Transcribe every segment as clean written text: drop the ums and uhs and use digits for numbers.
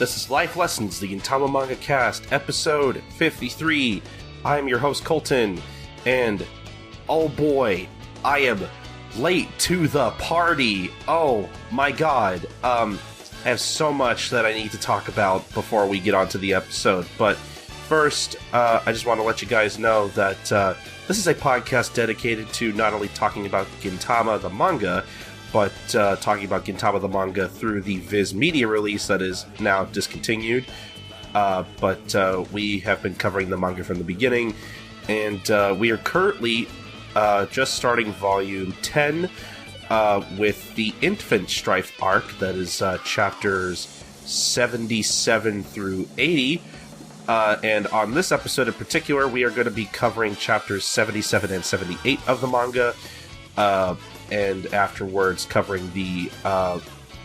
This is Life Lessons, the Gintama Manga Cast, episode 53. I am your host, Colton, and oh boy, I am late to the party. Oh my god. I have so much that I need to talk about before we get onto the episode, but first, I just want to let you guys know that this is a podcast dedicated to not only talking about Gintama the manga, but talking about Gintama the manga through the Viz Media release that is now discontinued. But we have been covering the manga from the beginning, and we are currently just starting volume 10 with the Infant Strife arc, that is chapters 77 through 80. And on this episode in particular, we are going to be covering chapters 77 and 78 of the manga, and afterwards covering the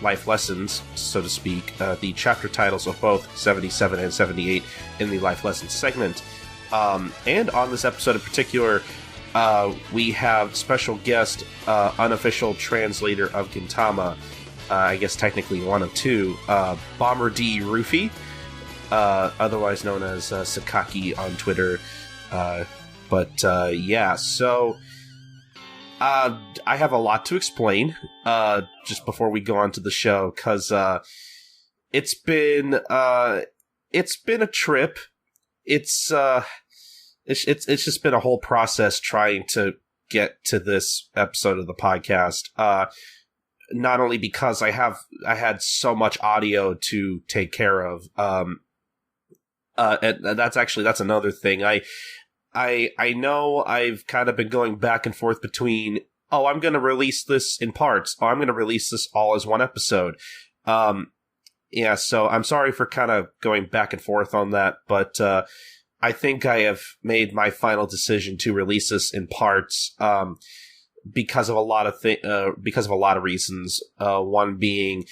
life lessons, so to speak, the chapter titles of both 77 and 78 in the life lessons segment. And on this episode in particular, we have special guest, unofficial translator of Gintama, I guess technically one of two, Bomber D Rufi, otherwise known as Sakaki on Twitter. Yeah, so I have a lot to explain just before we go on to the show, because it's been a trip. It's just been a whole process trying to get to this episode of the podcast. Not only because I had so much audio to take care of, and that's another thing. I know I've kind of been going back and forth between, I'm going to release this in parts, I'm going to release this all as one episode. Yeah, so I'm sorry for kind of going back and forth on that, but I think I have made my final decision to release this in parts, because of a lot of reasons. One being,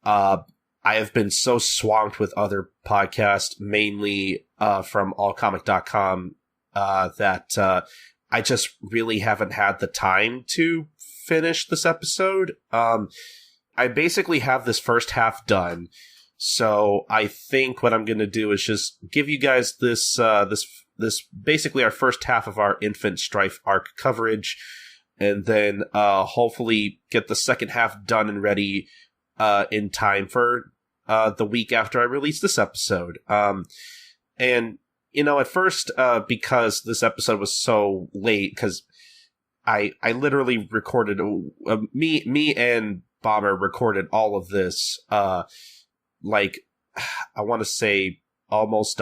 I have been so swamped with other podcasts, mainly from allcomic.com, that I just really haven't had the time to finish this episode. I basically have this first half done, so I think what I'm going to do is just give you guys this basically our first half of our Infant Strife arc coverage, and then hopefully get the second half done and ready in time for the week after I release this episode. And at first, because this episode was so late, because I literally recorded, me and Bomber recorded all of this, I want to say almost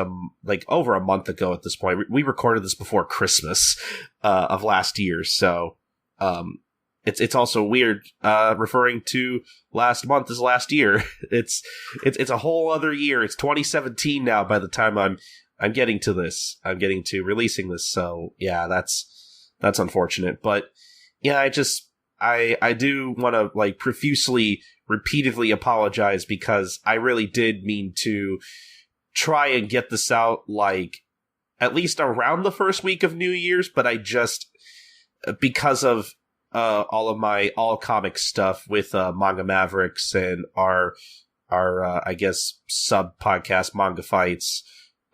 over a month ago at this point. We recorded this before Christmas of last year, so it's also weird referring to last month as last year. It's a whole other year. It's 2017 now by the time I'm getting to this. I'm getting to releasing this, so yeah, that's unfortunate. But yeah, I do want to profusely, repeatedly apologize, because I really did mean to try and get this out at least around the first week of New Year's, but I just, because of all of my all comic stuff with Manga Mavericks and our I guess sub podcast Manga Fights,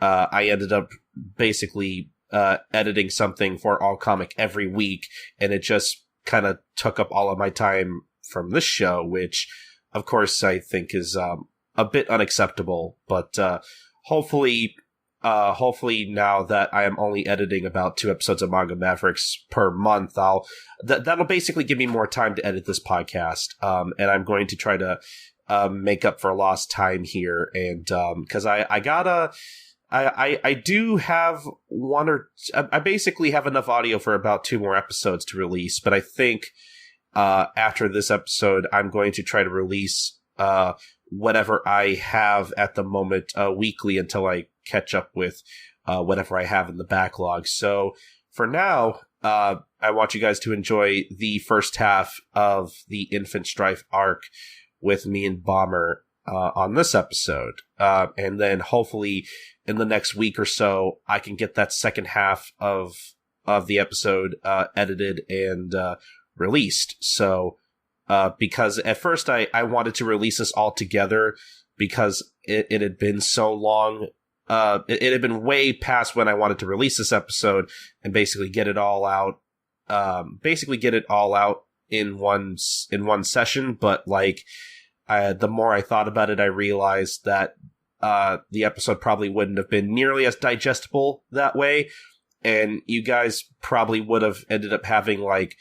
I ended up basically editing something for All Comic every week, and it just kind of took up all of my time from this show, which, of course, I think is a bit unacceptable. But hopefully now that I am only editing about 2 episodes of Manga Mavericks per month, that'll basically give me more time to edit this podcast, and I'm going to try to make up for lost time here, and because I do have I basically have enough audio for about 2 more episodes to release, but I think after this episode, I'm going to try to release whatever I have at the moment weekly until I catch up with whatever I have in the backlog. So for now, I want you guys to enjoy the first half of the Infant Strife arc with me and Bomber on this episode. And then hopefully in the next week or so, I can get that second half of the episode edited and released. So because at first I wanted to release this all together because it had been so long. It had been way past when I wanted to release this episode and basically get it all out. In one session, but like the more I thought about it, I realized that the episode probably wouldn't have been nearly as digestible that way, and you guys probably would have ended up having like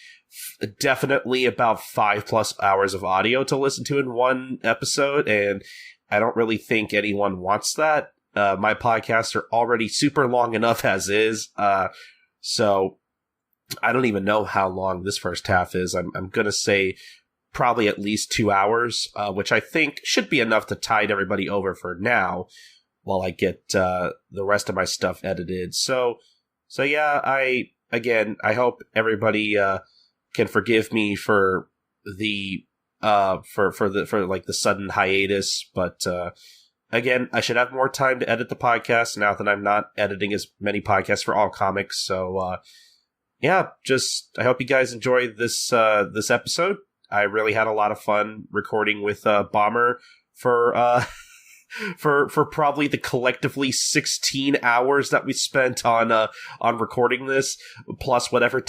definitely about 5+ hours of audio to listen to in one episode, and I don't really think anyone wants that. My podcasts are already super long enough as is, so I don't even know how long this first half is. I'm going to say probably at least 2 hours, which I think should be enough to tide everybody over for now while I get the rest of my stuff edited. So yeah, I hope everybody can forgive me for the the sudden hiatus, but again, I should have more time to edit the podcast now that I'm not editing as many podcasts for all comics. So yeah, I hope you guys enjoyed this episode. I really had a lot of fun recording with Bomber for probably the collectively 16 hours that we spent on recording this, plus whatever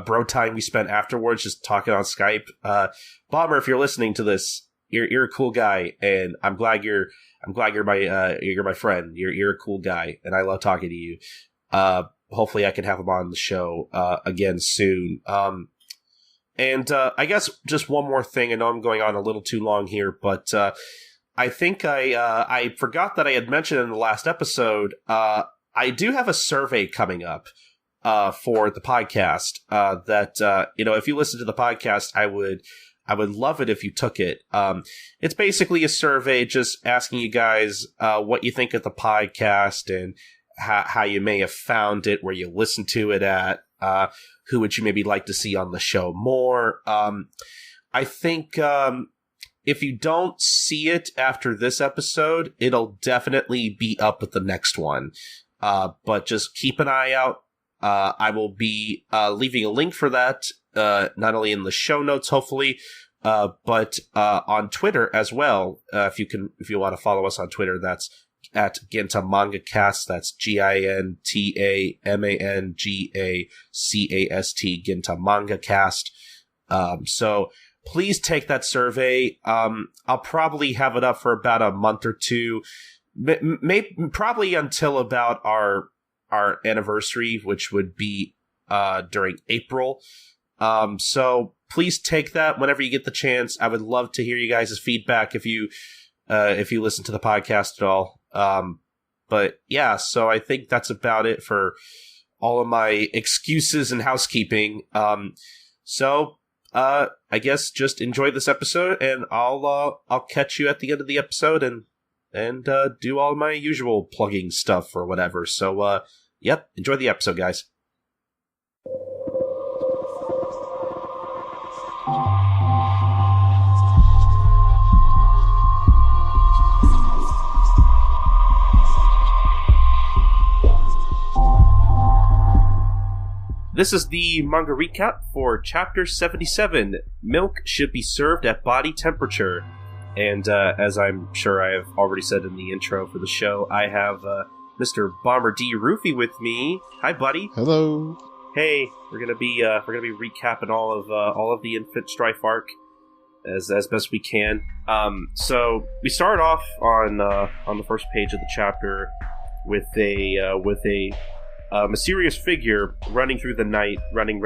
bro time we spent afterwards just talking on Skype. Bomber, if you're listening to this, you're a cool guy, and I'm glad you're my friend. You're a cool guy, and I love talking to you. Hopefully I can have him on the show again soon. And I guess just one more thing. I know I'm going on a little too long here, but I think I forgot that I had mentioned in the last episode, I do have a survey coming up for the podcast that, if you listen to the podcast, I would love it if you took it. It's basically a survey just asking you guys what you think of the podcast and how you may have found it, where you listened to it at, who would you maybe like to see on the show more. I think if you don't see it after this episode, it'll definitely be up with the next one. But just keep an eye out. I will be leaving a link for that, not only in the show notes, hopefully, but on Twitter as well. If you want to follow us on Twitter, that's at Gintama Manga Cast. That's GINTAMANGACAST, Gintama Manga Cast. So please take that survey. I'll probably have it up for about a month or two, probably until about our anniversary, which would be during April. So please take that whenever you get the chance. I would love to hear you guys' feedback if you listen to the podcast at all. But yeah, so I think that's about it for all of my excuses and housekeeping. So I guess just enjoy this episode, and I'll catch you at the end of the episode and do all my usual plugging stuff or whatever. So yep, enjoy the episode, guys. This is the manga recap for Chapter 77, Milk Should Be Served at Body Temperature. And as I'm sure I have already said in the intro for the show, I have Mr. Bomber D Rufi with me. Hi, buddy. Hello. Hey, we're gonna be recapping all of the Infant Strife arc as best we can. So we start off on the first page of the chapter with a mysterious figure running through the night, running,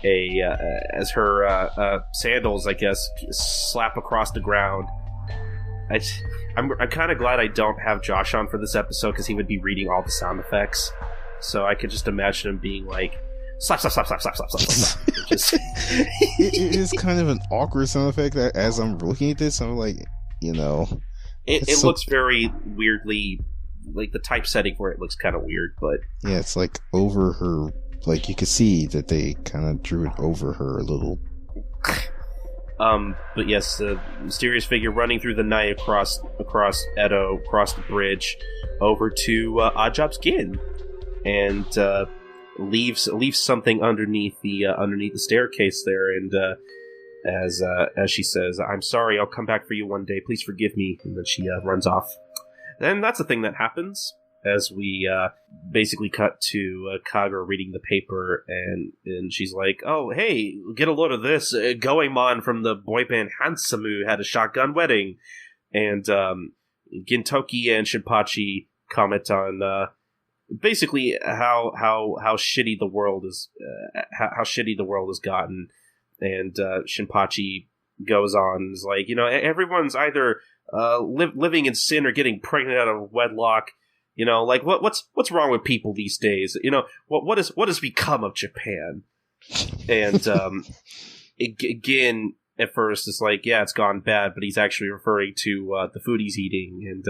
as her sandals, I guess, slap across the ground. I'm kind of glad I don't have Josh on for this episode, because he would be reading all the sound effects. So I could just imagine him being like, slap, slap, slap, slap, slap, slap, slap, slap. It is kind of an awkward sound effect. As I'm looking at this, I'm like, It looks very weirdly... Like, the typesetting for it looks kind of weird, but... Yeah, it's like over her... Like, you can see that they kind of drew it over her a little. But yes, the mysterious figure running through the night across Edo, across the bridge, over to Oddjob's Gin, and leaves something underneath the staircase there, and as she says, "I'm sorry, I'll come back for you one day. Please forgive me." And then she runs off. And that's the thing that happens as we basically cut to Kagura reading the paper, and she's like, "Oh, hey, get a load of this. Goemon from the boy band Hansamu had a shotgun wedding." And Gintoki and Shinpachi comment on basically how shitty the world is, how shitty the world has gotten. And Shinpachi goes on and is like, everyone's either living in sin or getting pregnant out of wedlock. Like what's wrong with people these days? What has become of Japan? And again, at first it's like, yeah, it's gone bad, but he's actually referring to the food he's eating, and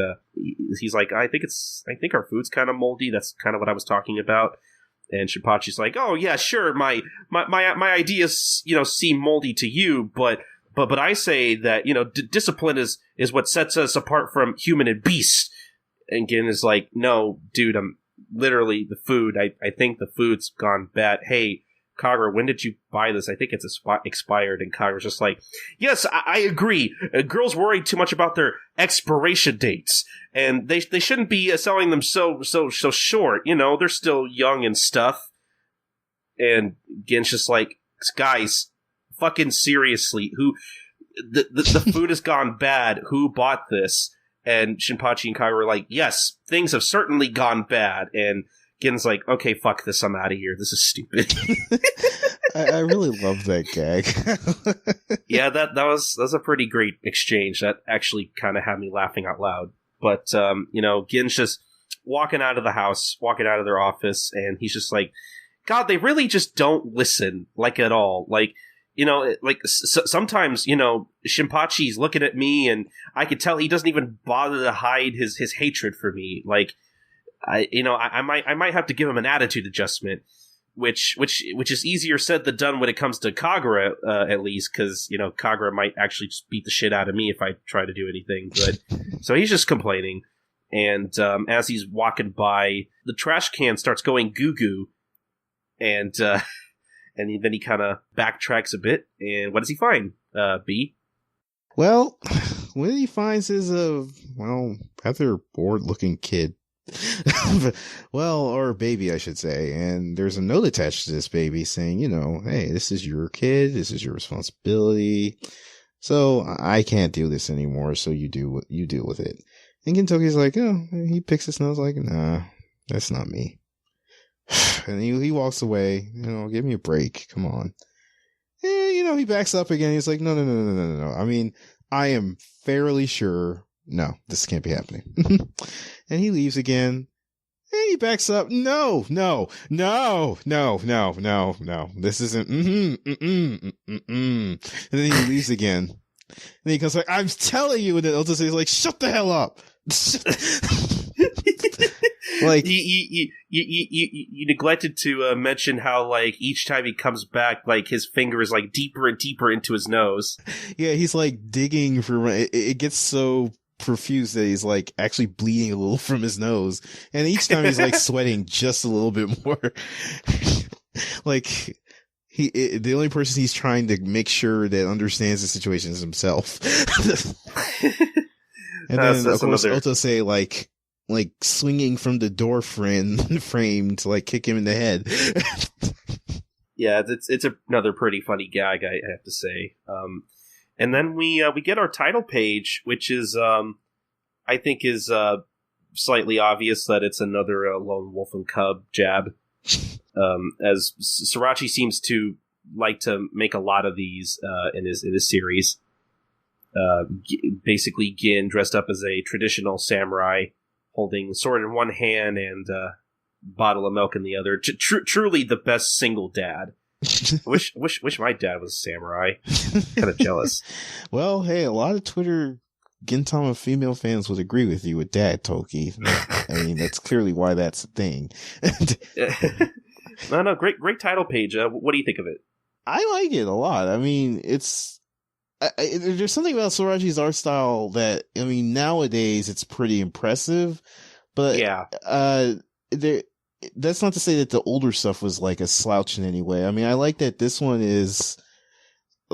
he's like, I think our food's kind of moldy. That's kind of what I was talking about. And Shinpachi's like, "Oh yeah, sure, my ideas seem moldy to you, but I say that discipline is what sets us apart from human and beast." And Gin is like, "No, dude, I'm literally the food. I think the food's gone bad. Hey, Kagura, when did you buy this? I think it's expired." And Kagura's just like, "Yes, I agree. Girls worry too much about their expiration dates, and they shouldn't be selling them so short. They're still young and stuff." And Gin's just like, "Guys, fucking seriously, who the food has gone bad? Who bought this?" And Shinpachi and Kagura are like, "Yes, things have certainly gone bad." And Gin's like, "Okay, fuck this, I'm out of here. This is stupid." I really love that gag. Yeah, that was a pretty great exchange. That actually kind of had me laughing out loud. But, Gin's just walking out of the house, walking out of their office, and he's just like, God, they really just don't listen, like, at all. Like, sometimes, Shinpachi's looking at me, and I could tell he doesn't even bother to hide his hatred for me. Like, I might have to give him an attitude adjustment, which is easier said than done when it comes to Kagura, at least, because Kagura might actually just beat the shit out of me if I try to do anything. But so he's just complaining, and as he's walking by, the trash can starts going goo goo, and then he kind of backtracks a bit, and what does he find? B? Well, what he finds is a rather bored looking kid. Well, or baby, I should say. And there's a note attached to this baby saying, hey, this is your kid. This is your responsibility. So I can't do this anymore. So you deal with it. And Gintoki's like, oh, he picks his nose like, nah, that's not me. And he walks away, give me a break. Come on. And, he backs up again. He's like, no. I mean, I am fairly sure. No, this can't be happening. And he leaves again. And he backs up. No. This isn't. And then he leaves again. And he goes like, I'm telling you. And then Ulta says like, shut the hell up. Like you neglected to mention how like each time he comes back, like his finger is like deeper and deeper into his nose. Yeah, he's like digging for it gets so profuse that he's like actually bleeding a little from his nose, and each time he's like sweating just a little bit more. Like the only person he's trying to make sure that understands the situation is himself. And then of course Ulta say like swinging from the door frame to like kick him in the head. Yeah, it's another pretty funny gag, I have to say. And then we get our title page, which is I think is slightly obvious that it's another lone wolf and cub jab. As Sorachi seems to like to make a lot of these in his series. Basically, Gin dressed up as a traditional samurai, holding a sword in one hand and a bottle of milk in the other. Truly the best single dad. wish my dad was a samurai. Kind of jealous. Well, hey, a lot of Twitter Gintama female fans would agree with you with Dad Toki. I mean, that's clearly why that's a thing. No, great title page. What do you think of it? I like it a lot. I mean, there's something about Sorachi's art style that, I mean, nowadays it's pretty impressive, but yeah, that's not to say that the older stuff was like a slouch in any way. I mean, I like that this one is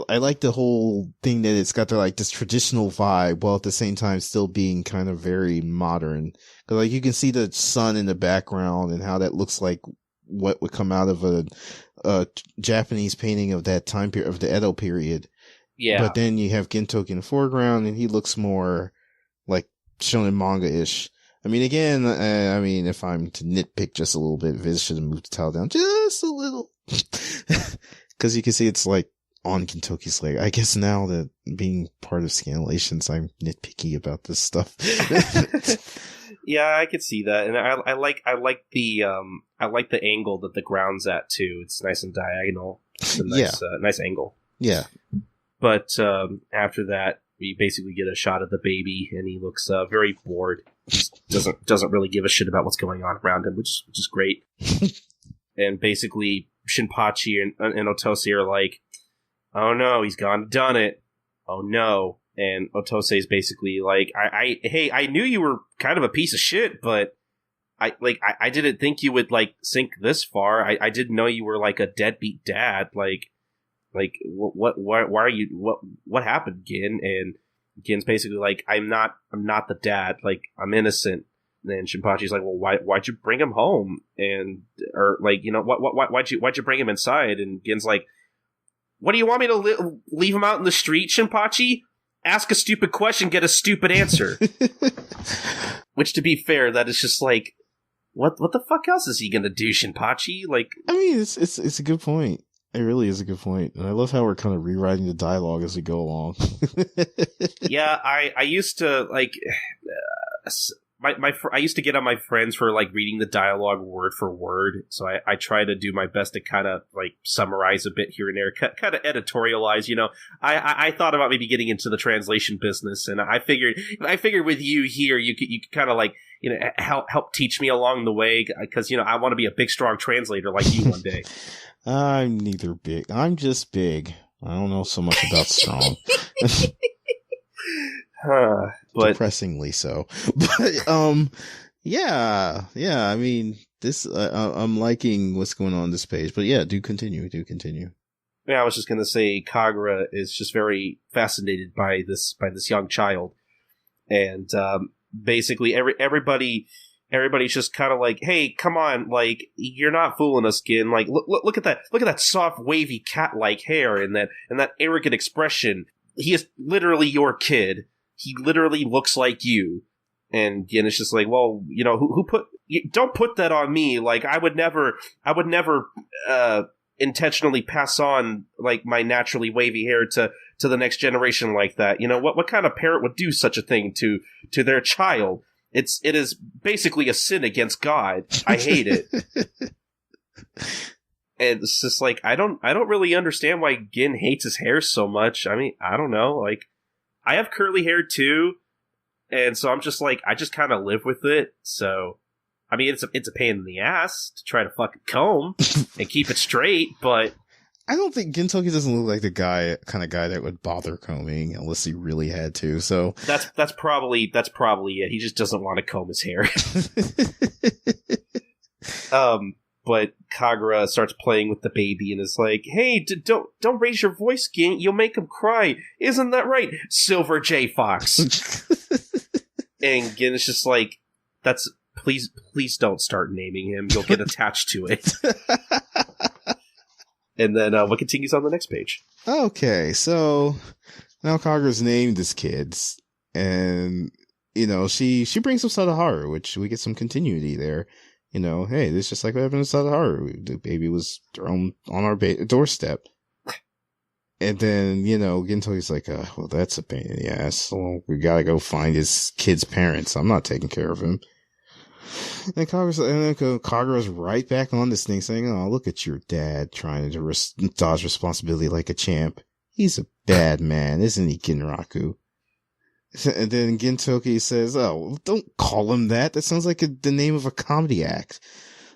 I like the whole thing that it's got like this traditional vibe while at the same time still being kind of very modern. Cause like you can see the sun in the background and how that looks like what would come out of a Japanese painting of that time period, of the Edo period. Yeah. But then you have Gintoki in the foreground and he looks more like shonen manga-ish. I mean, again, if I'm to nitpick just a little bit, Viz should have moved the towel down just a little. Cause you can see it's like on Gintoki's leg. I guess now that being part of Scanlations, I'm nitpicky about this stuff. Yeah, I could see that, and I like the angle that the ground's at too. It's nice and diagonal. It's a nice, nice angle. Yeah. But after that, we basically get a shot of the baby, and he looks very bored. Just doesn't really give a shit about what's going on around him, which is great. And basically, Shinpachi and Otose are like, "Oh no, he's gone and done it. Oh no." And Otose is basically like, hey, I knew you were kind of a piece of shit, but I didn't think you would like sink this far. I didn't know you were like a deadbeat dad. Like why are you, what happened, Gin? And Gin's basically like, I'm not the dad. Like, I'm innocent. And then Shinpachi's like, well, why'd you bring him home? And, or like, you know, why'd you bring him inside? And Gin's like, what do you want me to leave him out in the street, Shinpachi? Ask a stupid question, get a stupid answer. Which, to be fair, that is just like, what the fuck else is he gonna do, Shinpachi? Like, I mean, it's a good point. It really is a good point, and I love how we're kind of rewriting the dialogue as we go along. Yeah, I used to like I used to get on my friends for like reading the dialogue word for word, so I try to do my best to kind of like summarize a bit here and there, kind of editorialize. You know, I thought about maybe getting into the translation business, and I figured with you here, you could kind of like, you know, help teach me along the way, because, you know, I want to be a big strong translator like you one day. I'm neither big. I'm just big. I don't know so much about strong. But depressingly so. But yeah. I mean, this I'm liking what's going on this page. But yeah, do continue. Yeah, I was just gonna say Kagura is just very fascinated by this young child, and basically everybody's just kind of like, hey, come on, like, you're not fooling us, Gin. Like, look at that soft, wavy cat-like hair and that arrogant expression. He is literally your kid. He literally looks like you. And Gin is just like, well, you know, don't put that on me. Like, I would never intentionally pass on like my naturally wavy hair to the next generation like that. You know, what kind of parent would do such a thing to their child? It is basically a sin against God. I hate it. And it's just like, I don't really understand why Gin hates his hair so much. I mean, I don't know. Like, I have curly hair too, and so I'm just like, I just kind of live with it. So, I mean, it's a pain in the ass to try to fucking comb and keep it straight, but I don't think Gintoki doesn't look like the kind of guy that would bother combing unless he really had to. So that's probably it. He just doesn't want to comb his hair. But Kagura starts playing with the baby and is like, hey, don't raise your voice, Gin. You'll make him cry. Isn't that right, Silver J Fox? And Gin is just like, please don't start naming him. You'll get attached to it. And then what continues on the next page? Okay, so now Kagura's named his kids, and, you know, she brings up Sadaharu, which we get some continuity there. You know, hey, this is just like what happened to Sadaharu. The baby was thrown on our doorstep. And then, you know, Gintoki's like, well, that's a pain in the ass. Well, we gotta go find his kid's parents. I'm not taking care of him. And Kagura's right back on this thing saying, oh, look at your dad trying to dodge responsibility like a champ. He's a bad man, isn't he, Ginraku? And then Gintoki says, oh, don't call him that. That sounds like the name of a comedy act.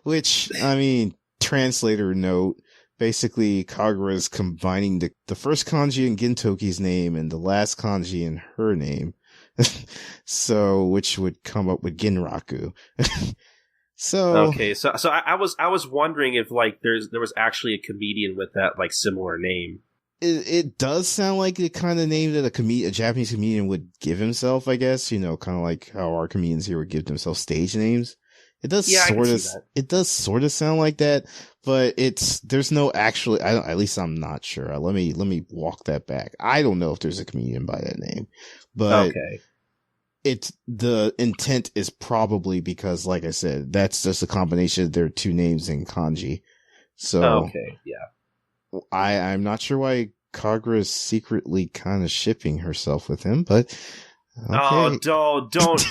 Which, I mean, translator note, basically Kagura's combining the first kanji in Gintoki's name and the last kanji in her name. So, which would come up with Ginraku. Okay, so I was wondering if like there was actually a comedian with that like similar name. it does sound like the kind of name that a Japanese comedian would give himself, I guess, kind of like how our comedians here would give themselves stage names. It does sort of sound like that, but there's no actually, at least I'm not sure. Let me walk that back. I don't know if there's a comedian by that name, but okay. The intent is probably because, like I said, that's just a combination of their two names in kanji. So, okay, yeah. I'm not sure why Kagura is secretly kind of shipping herself with him, but okay. Oh, don't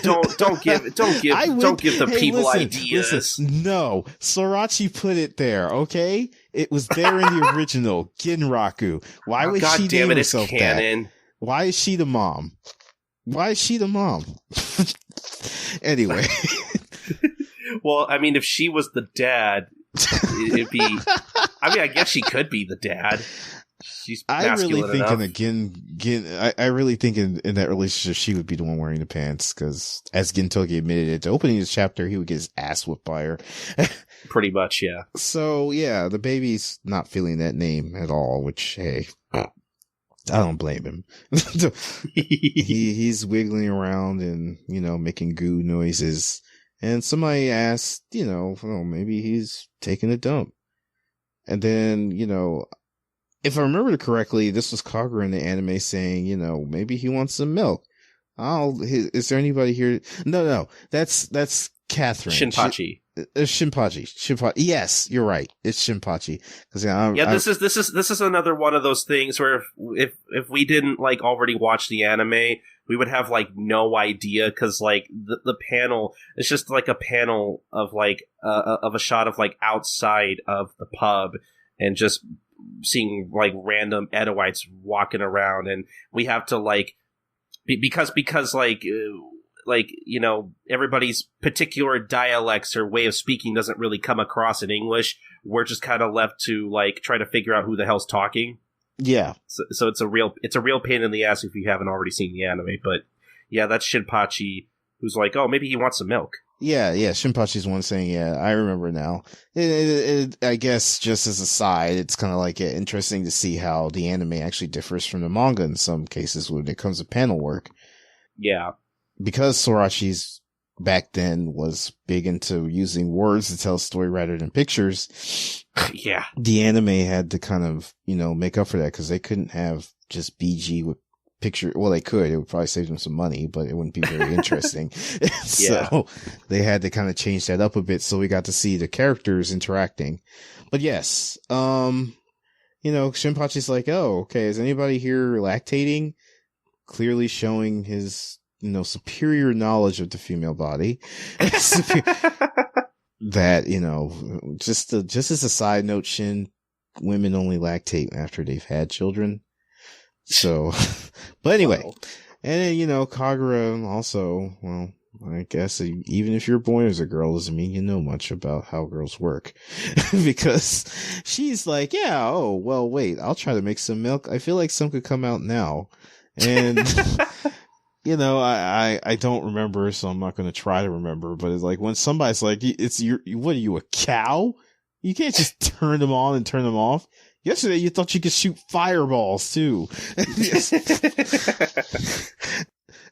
give the people ideas. Listen, no, Sorachi put it there. Okay, it was there in the original Ginraku. Why would she name herself that? Why is she the mom? Anyway. Well, I mean, if she was the dad, it'd be. I mean, I guess she could be the dad. She's masculine enough. I really think in that relationship she would be the one wearing the pants, because as Gintoki admitted at the opening of this chapter, he would get his ass whipped by her. Pretty much, yeah. So yeah, the baby's not feeling that name at all, which, hey, I don't blame him. He's wiggling around and, making goo noises. And somebody asked, maybe he's taking a dump. And then, if I remember correctly, this was Kagura in the anime saying, maybe he wants some milk. Is there anybody here? No, that's Catherine. Shinpachi. Shinpachi. Yes, you're right. It's Shinpachi. This is another one of those things where if we didn't already watch the anime, we would have no idea, because the panel, it's just a panel of of a shot of outside of the pub, and just seeing random Edoites walking around, and we have to because everybody's particular dialects or way of speaking doesn't really come across in English. We're just kind of left to try to figure out who the hell's talking. Yeah. So it's a real pain in the ass if you haven't already seen the anime. But yeah, that's Shinpachi, who's oh, maybe he wants some milk. Yeah. Shinpachi's one saying, yeah, I remember now. I guess just as a side, it's kind of interesting to see how the anime actually differs from the manga in some cases when it comes to panel work. Yeah. Because Sorachi's back then was big into using words to tell a story rather than pictures. Yeah. The anime had to kind of, make up for that, because they couldn't have just BG with picture. Well, they could. It would probably save them some money, but it wouldn't be very interesting. So they had to kind of change that up a bit, so we got to see the characters interacting. But yes, Shinpachi's oh, okay, is anybody here lactating? Clearly showing his, superior knowledge of the female body. That, just as a side note, women only lactate after they've had children. So, but anyway, wow. And then, Kagura also, well, I guess even if you're born as a girl doesn't mean you know much about how girls work. Because she's yeah, oh, well, wait, I'll try to make some milk. I feel like some could come out now. And, I don't remember, so I'm not going to try to remember, but it's when somebody's what are you, a cow? You can't just turn them on and turn them off. Yesterday, you thought you could shoot fireballs, too.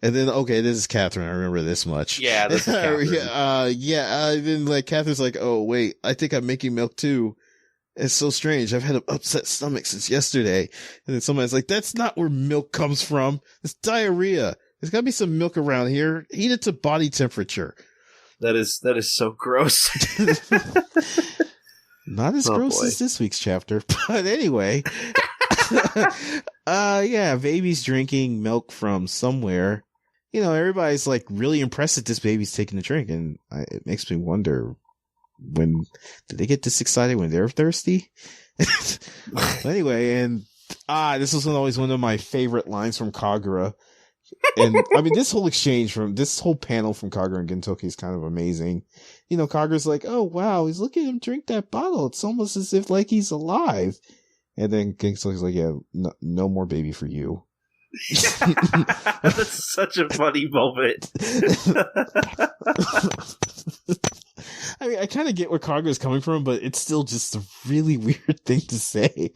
And then, okay, this is Catherine. I remember this much. Yeah, this is Catherine. Then, Catherine's oh, wait, I think I'm making milk, too. It's so strange. I've had an upset stomach since yesterday. And then somebody's that's not where milk comes from. It's diarrhea. There's got to be some milk around here. Heat it to body temperature. That is so gross. Not as gross as this week's chapter, but anyway. Baby's drinking milk from somewhere. Everybody's really impressed that this baby's taking a drink, and it makes me wonder, when did they get this excited when they're thirsty? Anyway, and this was always one of my favorite lines from Kagura. And I mean, this whole panel from Kagura and Gintoki is kind of amazing. Kagura's oh wow, he's looking at him drink that bottle. It's almost as if he's alive. And then Gintoki's yeah, no more baby for you. That's such a funny moment. I mean, I kind of get where Kagura's coming from, but it's still just a really weird thing to say.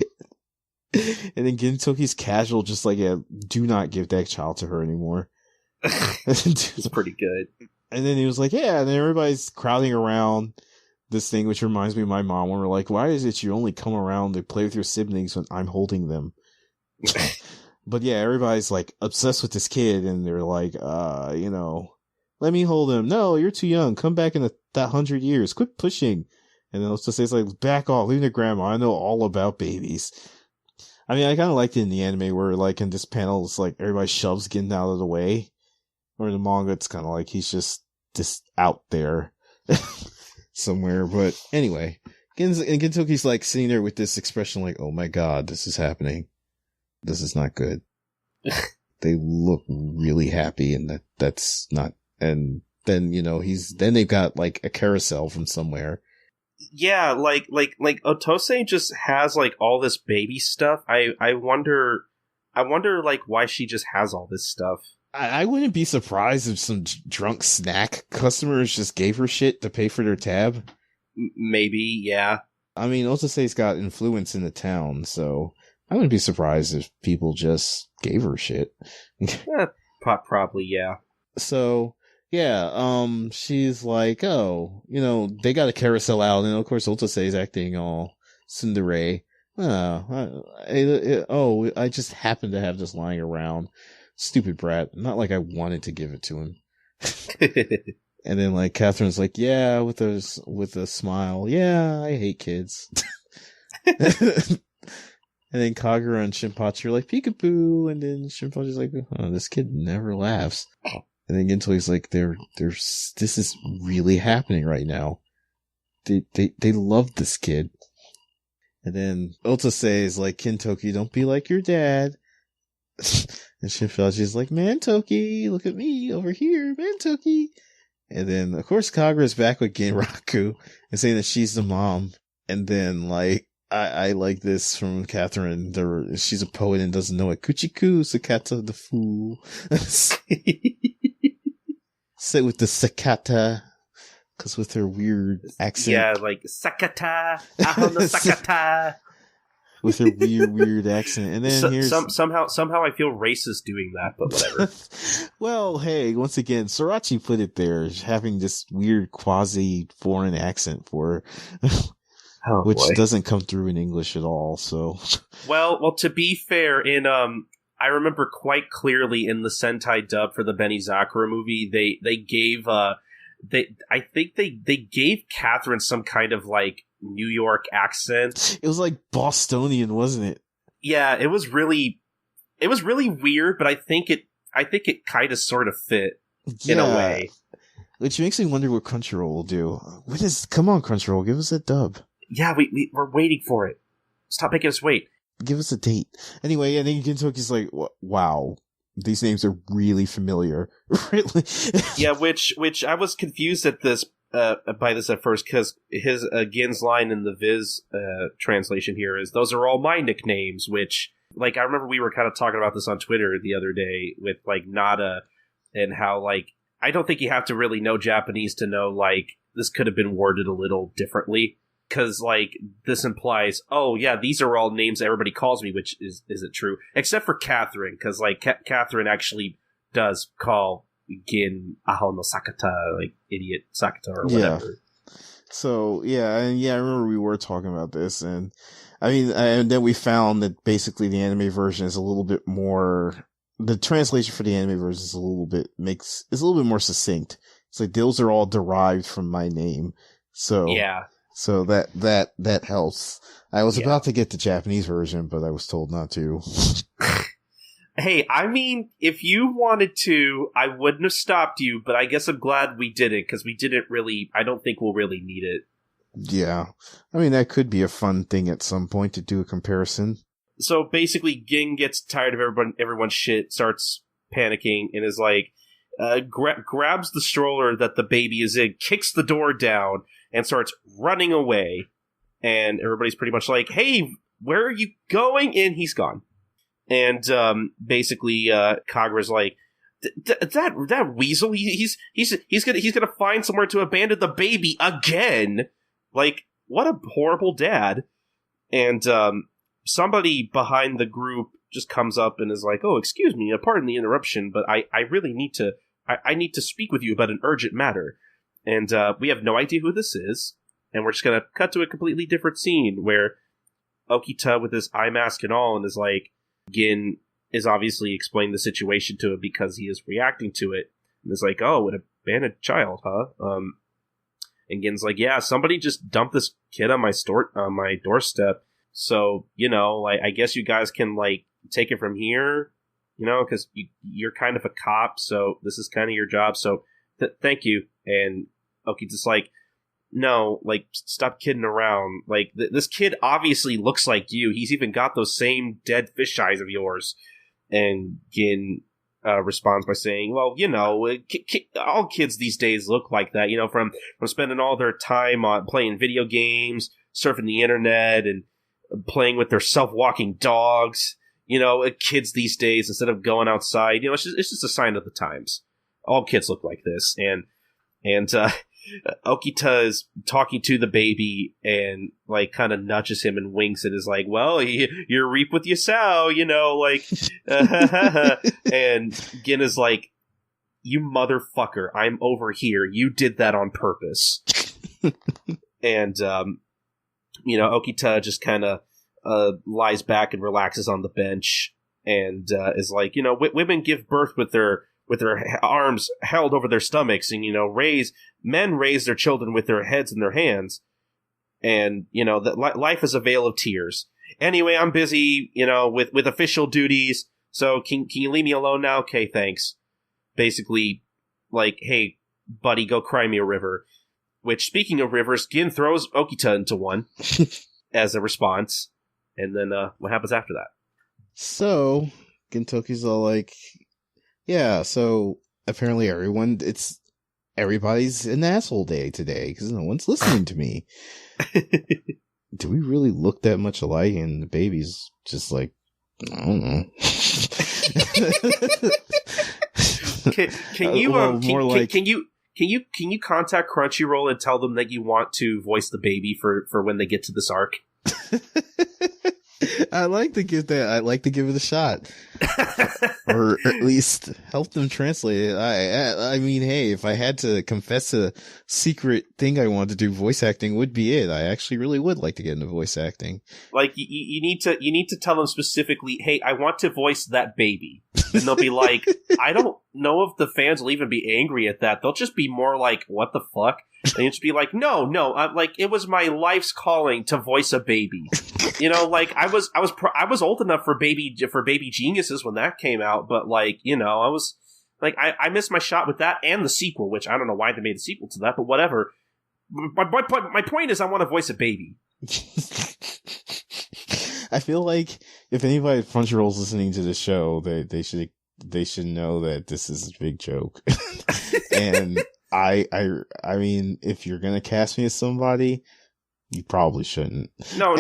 And then Gintoki's casual, just like, yeah, do not give that child to her anymore. It's pretty good. And then he was like, yeah, and then everybody's crowding around this thing, which reminds me of my mom, when we're like, why is it you only come around to play with your siblings when I'm holding them? But yeah, everybody's like obsessed with this kid, and they're like, let me hold him. No, you're too young. Come back in that 100 years. Quit pushing. And then let's just say, it's like, back off, leave the grandma. I know all about babies. I mean, I kind of liked it in the anime where, like, in this panel, it's like everybody shoves Gin out of the way. Or in the manga, it's kind of like he's just out there somewhere. But anyway, Gintoki's like sitting there with this expression like, oh my god, this is happening. This is not good. They look really happy, and that's not. And then, then they've got like a carousel from somewhere. Yeah, like Otose just has like all this baby stuff. I wonder like why she just has all this stuff. I wouldn't be surprised if some drunk snack customers just gave her shit to pay for their tab. Maybe, yeah. I mean, Otose's got influence in the town, so I wouldn't be surprised if people just gave her shit. Probably, yeah. So, yeah, she's like, oh, they got a carousel out, and of course Otose's acting all tsundere. I just happen to have this lying around. Stupid brat. Not like I wanted to give it to him. And then like Catherine's like, yeah, with a smile. Yeah, I hate kids. And then Kagura and Shinpachi are like, peekaboo. And then Shinpachi's like, oh, this kid never laughs. And then Gintoki's like, this is really happening right now. They love this kid. And then Otose is like, Kintoki, don't be like your dad. And Shinpachi's like, man, Toki, look at me over here, man, Toki. And then, of course, Kagura's back with Genraku and saying that she's the mom. And then, like, I like this from Catherine. She's a poet and doesn't know it. Kuchiku, Sakata the fool. Sit with the Sakata. Because with her weird accent. Yeah, like, Sakata, Ahon the Sakata. With her weird accent. And then here's... somehow I feel racist doing that, but whatever. Well, hey, once again, Sorachi put it there, having this weird quasi-foreign accent for her, which doesn't come through in English at all, so... Well, to be fair, I remember quite clearly in the Sentai dub for the Benizakura movie, they gave, I think they gave Catherine some kind of, like, New York accent. It was like Bostonian, wasn't it? Yeah, it was really weird, but I think it kind of sort of fit in a way. Which makes me wonder what Crunchyroll will do. Come on, Crunchyroll, give us a dub. Yeah, we're waiting for it. Stop making us wait. Give us a date. Anyway, and then Gintoki's like, wow, these names are really familiar. Really? Yeah, which I was confused at this. By this at first, because his Gin's line in the Viz translation here is, those are all my nicknames, which, like, I remember we were kind of talking about this on Twitter the other day with, like, Nada, and how, like, I don't think you have to really know Japanese to know, like, this could have been worded a little differently, because, like, this implies, oh, yeah, these are all names everybody calls me, which isn't true, except for Catherine, because, like, Catherine actually does call Gin Aho no Sakata, like idiot Sakata or whatever. Yeah. So I remember we were talking about this, and I mean, and then we found that basically the anime version is a little bit more. The translation for the anime version is a little bit more succinct. It's like those are all derived from my name. So yeah. So that helps. I was about to get the Japanese version, but I was told not to. Hey, I mean, if you wanted to, I wouldn't have stopped you, but I guess I'm glad we didn't, because I don't think we'll really need it. Yeah. I mean, that could be a fun thing at some point to do a comparison. So basically, Ging gets tired of everyone's shit, starts panicking, and is like, grabs the stroller that the baby is in, kicks the door down, and starts running away. And everybody's pretty much like, hey, where are you going? And he's gone. And basically, Kagura's like, that weasel, he's gonna find somewhere to abandon the baby again. Like, what a horrible dad. And somebody behind the group just comes up and is like, "Oh, excuse me, pardon the interruption, but I really need to I need to speak with you about an urgent matter." And we have no idea who this is, and we're just gonna cut to a completely different scene where Okita with his eye mask and all, and is like, Gin is obviously explaining the situation to him because he is reacting to it, and is like, "Oh, an abandoned child, huh?" And Gin's like, "Yeah, somebody just dumped this kid on my doorstep. So, I guess you guys can take it from here, because you're kind of a cop, so this is kind of your job. So, thank you." And Okita's like, "No, stop kidding around. This kid obviously looks like you. He's even got those same dead fish eyes of yours." And Gin responds by saying, "Well, all kids these days look like that, from spending all their time on playing video games, surfing the internet, and playing with their self-walking dogs. Kids these days, instead of going outside, it's just a sign of the times. All kids look like this." And Okita is talking to the baby and kind of nudges him and winks and is like, "Well, you reap what you sow, And Gin is like, "You motherfucker, I'm over here. You did that on purpose." And Okita just kind of lies back and relaxes on the bench and is like, women give birth with their arms held over their stomachs, and men raise their children with their heads in their hands, and that life is a vale of tears. Anyway, I'm busy, with official duties, so can you leave me alone now? Okay, thanks. Basically, hey, buddy, go cry me a river. Which, speaking of rivers, Gin throws Okita into one as a response, and then what happens after that? So Gintoki's all like, "Yeah, so apparently everybody's an asshole day today because no one's listening to me." Do we really look that much alike? And the baby's just like, "I don't know." Can you contact Crunchyroll and tell them that you want to voice the baby for when they get to this arc? I like to give it a shot, or at least help them translate it. I mean, hey, if I had to confess a secret thing I wanted to do, voice acting would be it. I actually really would like to get into voice acting. You need to tell them specifically, "Hey, I want to voice that baby," and they'll be like, "I don't know if the fans will even be angry at that. They'll just be more like, what the fuck?" And you just be like, no, it was my life's calling to voice a baby. I was old enough for baby geniuses when that came out, but I was I missed my shot with that and the sequel, which I don't know why they made a sequel to that, but whatever. My point is, I want to voice a baby. I feel like if anybody at Crunchyroll's listening to the show, they should know that this is a big joke. And I mean, if you're gonna cast me as somebody, you probably shouldn't. No,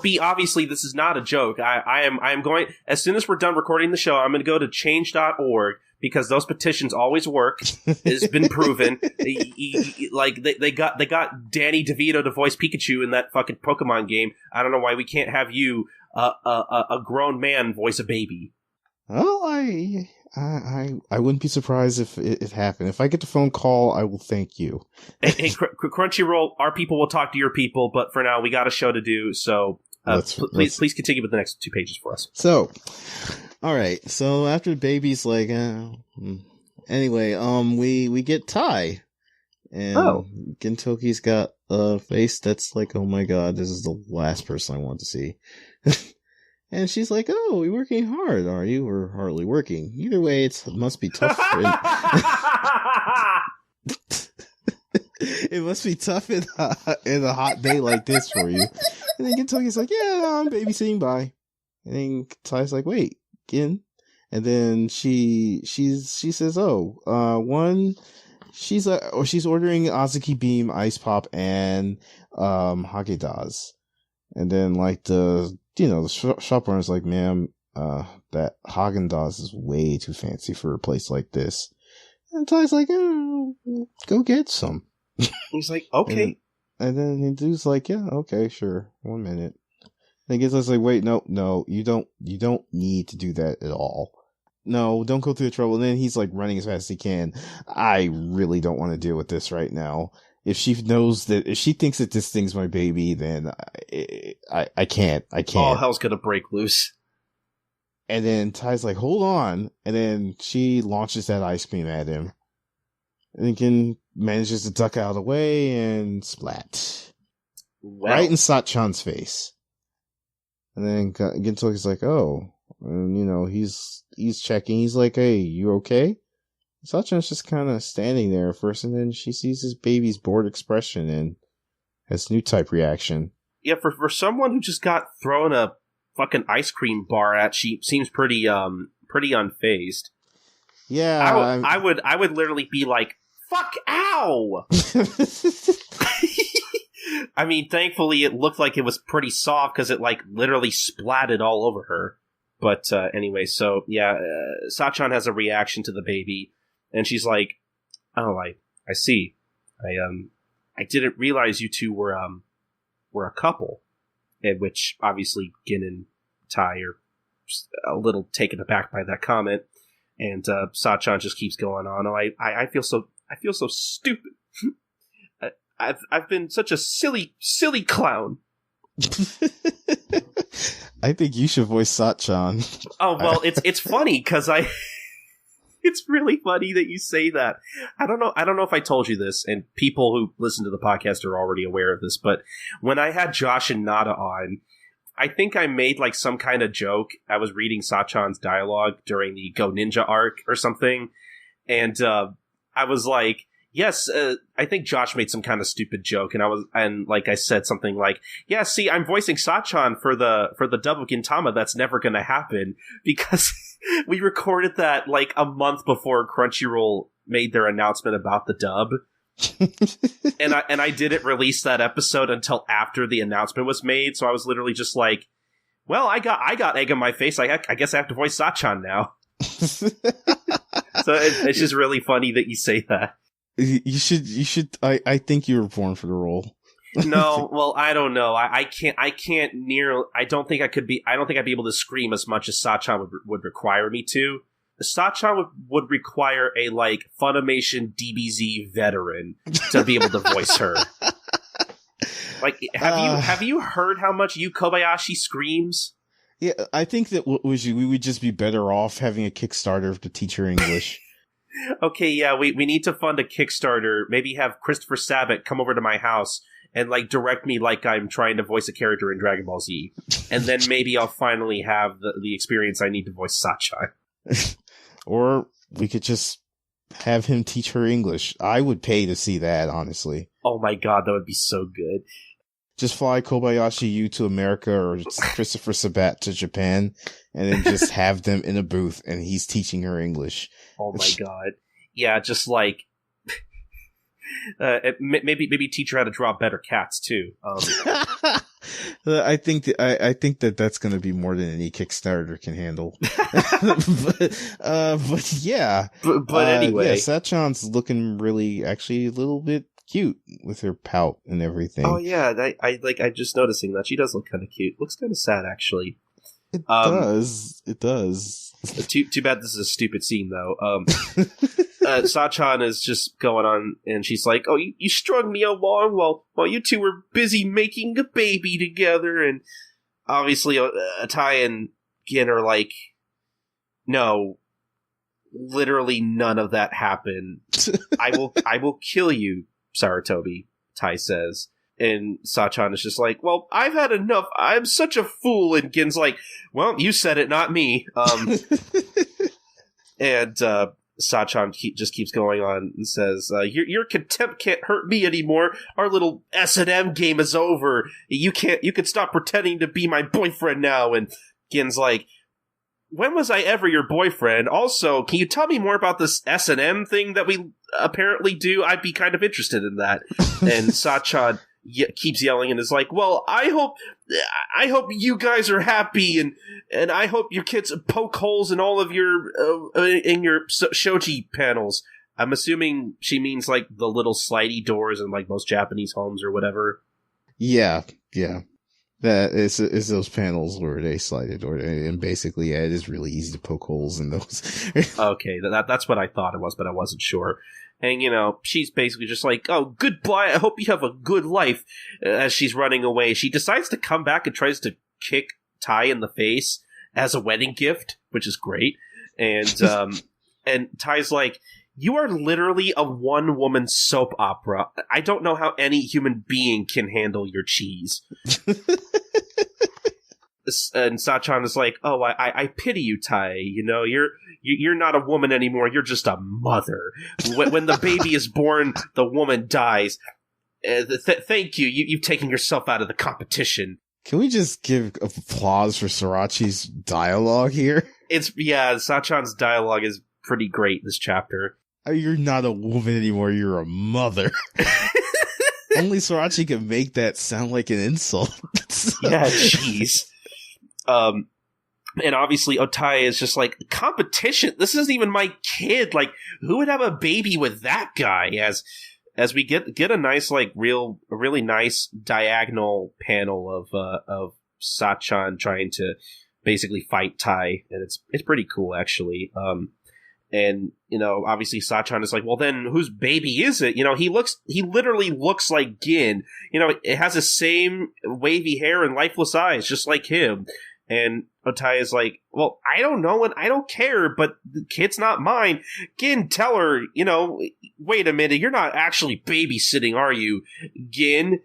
B. Obviously, this is not a joke. I am going, as soon as we're done recording the show, I'm going to go to change.org because those petitions always work. It's been proven. They got Danny DeVito to voice Pikachu in that fucking Pokemon game. I don't know why we can't have you, a grown man, voice a baby. Well, I wouldn't be surprised if it happened. If I get the phone call, I will thank you. Hey, Crunchyroll, our people will talk to your people, but for now, we got a show to do, so please continue with the next 2 pages for us. So, alright, so after the baby's like, anyway, we get Tai, and Gintoki's got a face that's like, oh my god, this is the last person I want to see. And she's like, "Oh, you're working hard, are you? Or hardly working? Either way, it must be tough." It must be tough in a hot day like this for you. And then Gintoki's like, "Yeah, no, I'm babysitting, bye." And then Tai's like, "Wait, Gin?" And then she says, she's ordering Azuki Beam, Ice Pop, and Haagen-Dazs. And then the shop owner's like, "Ma'am, that Haagen-Dazs is way too fancy for a place like this." And Ty's like, "Oh, go get some." He's like, "Okay." And then the dude's like, "Yeah, okay, sure. 1 minute." And Ginto's like, wait, no, you don't need to do that at all. No, don't go through the trouble. And then he's like running as fast as he can. I really don't want to deal with this right now. If she thinks that this thing's my baby, then I can't. All hell's gonna break loose. And then Ty's like, hold on. And then she launches that ice cream at him. And Gin manages to duck out of the way and splat. Well. Right in Sat-chan's face. And then Gintoki's like, oh. And, he's checking. He's like, hey, you okay? Sat-chan's just kind of standing there first, and then she sees his baby's bored expression and has new type reaction. Yeah, for someone who just got thrown a fucking ice cream bar at, she seems pretty unfazed. Yeah, I would literally be like, fuck, ow! I mean, thankfully it looked like it was pretty soft because it like literally splatted all over her. But anyway, so yeah, Sat-chan has a reaction to the baby, and she's like, "Oh, I see. I didn't realize you two were a couple." At which obviously Gin and Tai are a little taken aback by that comment, and Sat-chan just keeps going on. "Oh, I feel so stupid. I've been such a silly clown." I think you should voice Sat-chan. Oh, well, it's funny because it's really funny that you say that. I don't know if I told you this, and people who listen to the podcast are already aware of this, but when I had Josh and Nada on, I think I made like some kind of joke. I was reading Sat-chan's dialogue during the Go Ninja arc or something, and I was like, yes, I think Josh made some kind of stupid joke, and like I said something like, yeah, see, I'm voicing Sat-chan for the dub of Gintama. That's never going to happen because we recorded that like a month before Crunchyroll made their announcement about the dub, and I didn't release that episode until after the announcement was made. So I was literally just like, well, I got egg on my face. I guess I have to voice Sat-chan now. So it's just really funny that you say that. You should. I think you were born for the role. No, well, I don't know. I can't near. I don't think I'd be able to scream as much as Sat-chan would require me to. Sat-chan would require a like Funimation DBZ veteran to be able to voice her. Like, have you heard how much Yu Kobayashi screams? Yeah, I think that we would just be better off having a Kickstarter to teach her English. Okay, yeah, we need to fund a Kickstarter. Maybe have Christopher Sabat come over to my house and like direct me like I'm trying to voice a character in Dragon Ball Z. And then maybe I'll finally have the experience I need to voice Sat-chan. Or we could just have him teach her English. I would pay to see that, honestly. Oh my god, that would be so good. Just fly Kobayashi Yu to America or Christopher Sabat to Japan, and then just have them in a booth and he's teaching her English. Oh my god. Yeah, just like maybe teach her how to draw better cats too. I think that's going to be more than any Kickstarter can handle. But yeah. But anyway, yeah, Sat-chan's looking really actually a little bit cute with her pout and everything. Oh yeah, I just noticing that she does look kind of cute. Looks kind of sad actually. It does. It does. Too bad this is a stupid scene though. Sat-chan is just going on, and she's like, "Oh, you strung me along while you two were busy making a baby together." And obviously, Tai and Gin are like, "No, literally none of that happened. I will kill you, Saratobi," Tai says. And Sat-chan is just like, "Well, I've had enough. I'm such a fool." And Gin's like, "Well, you said it, not me." And Sat-chan just keeps going on and says, your contempt can't hurt me anymore. Our little S&M game is over. You can stop pretending to be my boyfriend now." And Gin's like, "When was I ever your boyfriend? Also, can you tell me more about this S&M thing that we apparently do? I'd be kind of interested in that." And Sat-chan keeps yelling and is like, "Well, I hope you guys are happy, and I hope your kids poke holes in all of your shoji panels." I'm assuming she means like the little slidey doors in like most Japanese homes or whatever. Yeah. That is those panels where they slide it, and basically, yeah, it is really easy to poke holes in those. Okay, that's what I thought it was, but I wasn't sure. And, she's basically just like, oh, goodbye, I hope you have a good life. As she's running away, she decides to come back and tries to kick Tai in the face as a wedding gift, which is great. And, and Tai's like, you are literally a one-woman soap opera. I don't know how any human being can handle your cheese. And Sachan is like, oh, I pity you, Tai. You're not a woman anymore. You're just a mother. When the baby is born, the woman dies. Thank you. You've taken yourself out of the competition. Can we just give applause for Sorachi's dialogue here? Sachan's dialogue is pretty great this chapter. You're not a woman anymore. You're a mother. Only Sorachi can make that sound like an insult. Yeah, jeez. And obviously Otai is just like, competition? This isn't even my kid. Like, who would have a baby with that guy? As we get a nice, like, really nice diagonal panel of Sachan trying to basically fight Tai, and it's pretty cool, actually. And, obviously Sachan is like, well, then whose baby is it? He literally looks like Gin. It has the same wavy hair and lifeless eyes, just like him. And Otai is like, well, I don't know and I don't care, but the kid's not mine. Gin, tell her, wait a minute, you're not actually babysitting, are you? Gin,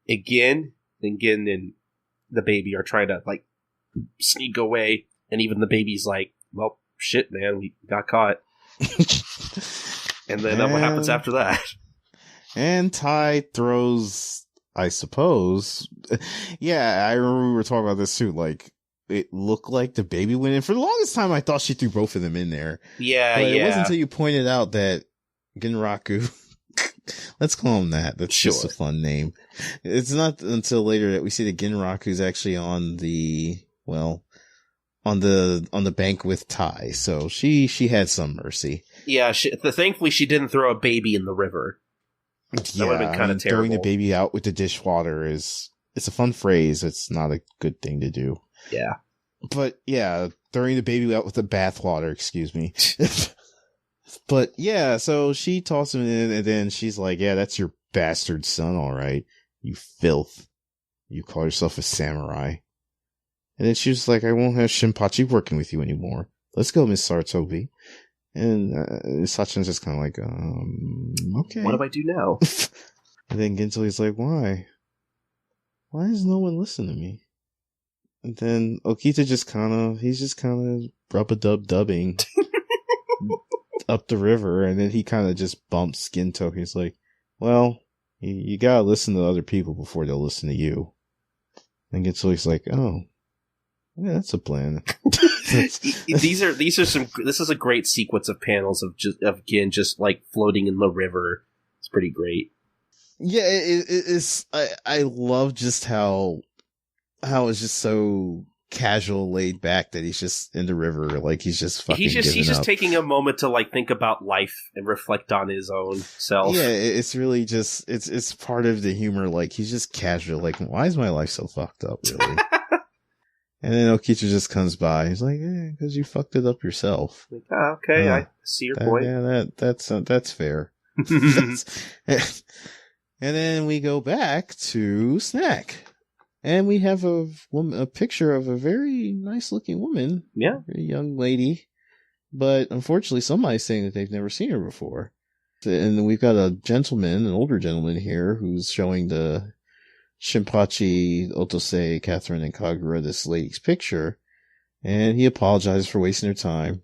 again, and Gin and the baby are trying to, like, sneak away. And even the baby's like, well, shit, man, we got caught. And then what happens after that? And Tai throws, I suppose. Yeah, I remember we were talking about this too. Like, it looked like the baby went in. For the longest time, I thought she threw both of them in there. Yeah, but it wasn't until you pointed out that Ginraku, let's call him that. That's just a fun name. It's not until later that we see that Ginraku's actually on the bank with Tai. So she had some mercy. Yeah, thankfully she didn't throw a baby in the river. That would have been kind of terrible. Throwing the baby out with the dishwater it's a fun phrase. It's not a good thing to do. Yeah. But yeah, throwing the baby out with the bathwater, excuse me. But yeah, so she tosses him in, and then she's like, yeah, that's your bastard son, all right. You filth. You call yourself a samurai. And then she was like, I won't have Shinpachi working with you anymore. Let's go, Miss Sartobi. And Sachan's just kind of like, okay. What do I do now? And then Ginto's like, why? Why does no one listen to me? And then Okita he's just kind of rub-a-dub-dubbing up the river. And then he kind of just bumps Ginto. He's like, well, you gotta listen to other people before they'll listen to you. And Ginto's like, oh. Yeah, that's a plan. This is a great sequence of panels of Gin just like floating in the river. It's pretty great. Yeah, it's. I love just how it's just so casual, laid back that he's just in the river, like he's just fucking. He's just taking a moment to like think about life and reflect on his own self. Yeah, it's really just it's part of the humor. Like he's just casual. Like, why is my life so fucked up? Really. And then Okita just comes by. He's like, because you fucked it up yourself. Like, okay, I see your point. Yeah, that's fair. And then we go back to Snack. And we have a picture of a very nice looking woman. Yeah. A young lady. But unfortunately, somebody's saying that they've never seen her before. And we've got an older gentleman here, who's showing the Shinpachi, Otose, Catherine, and Kagura this lady's picture, and he apologizes for wasting her time.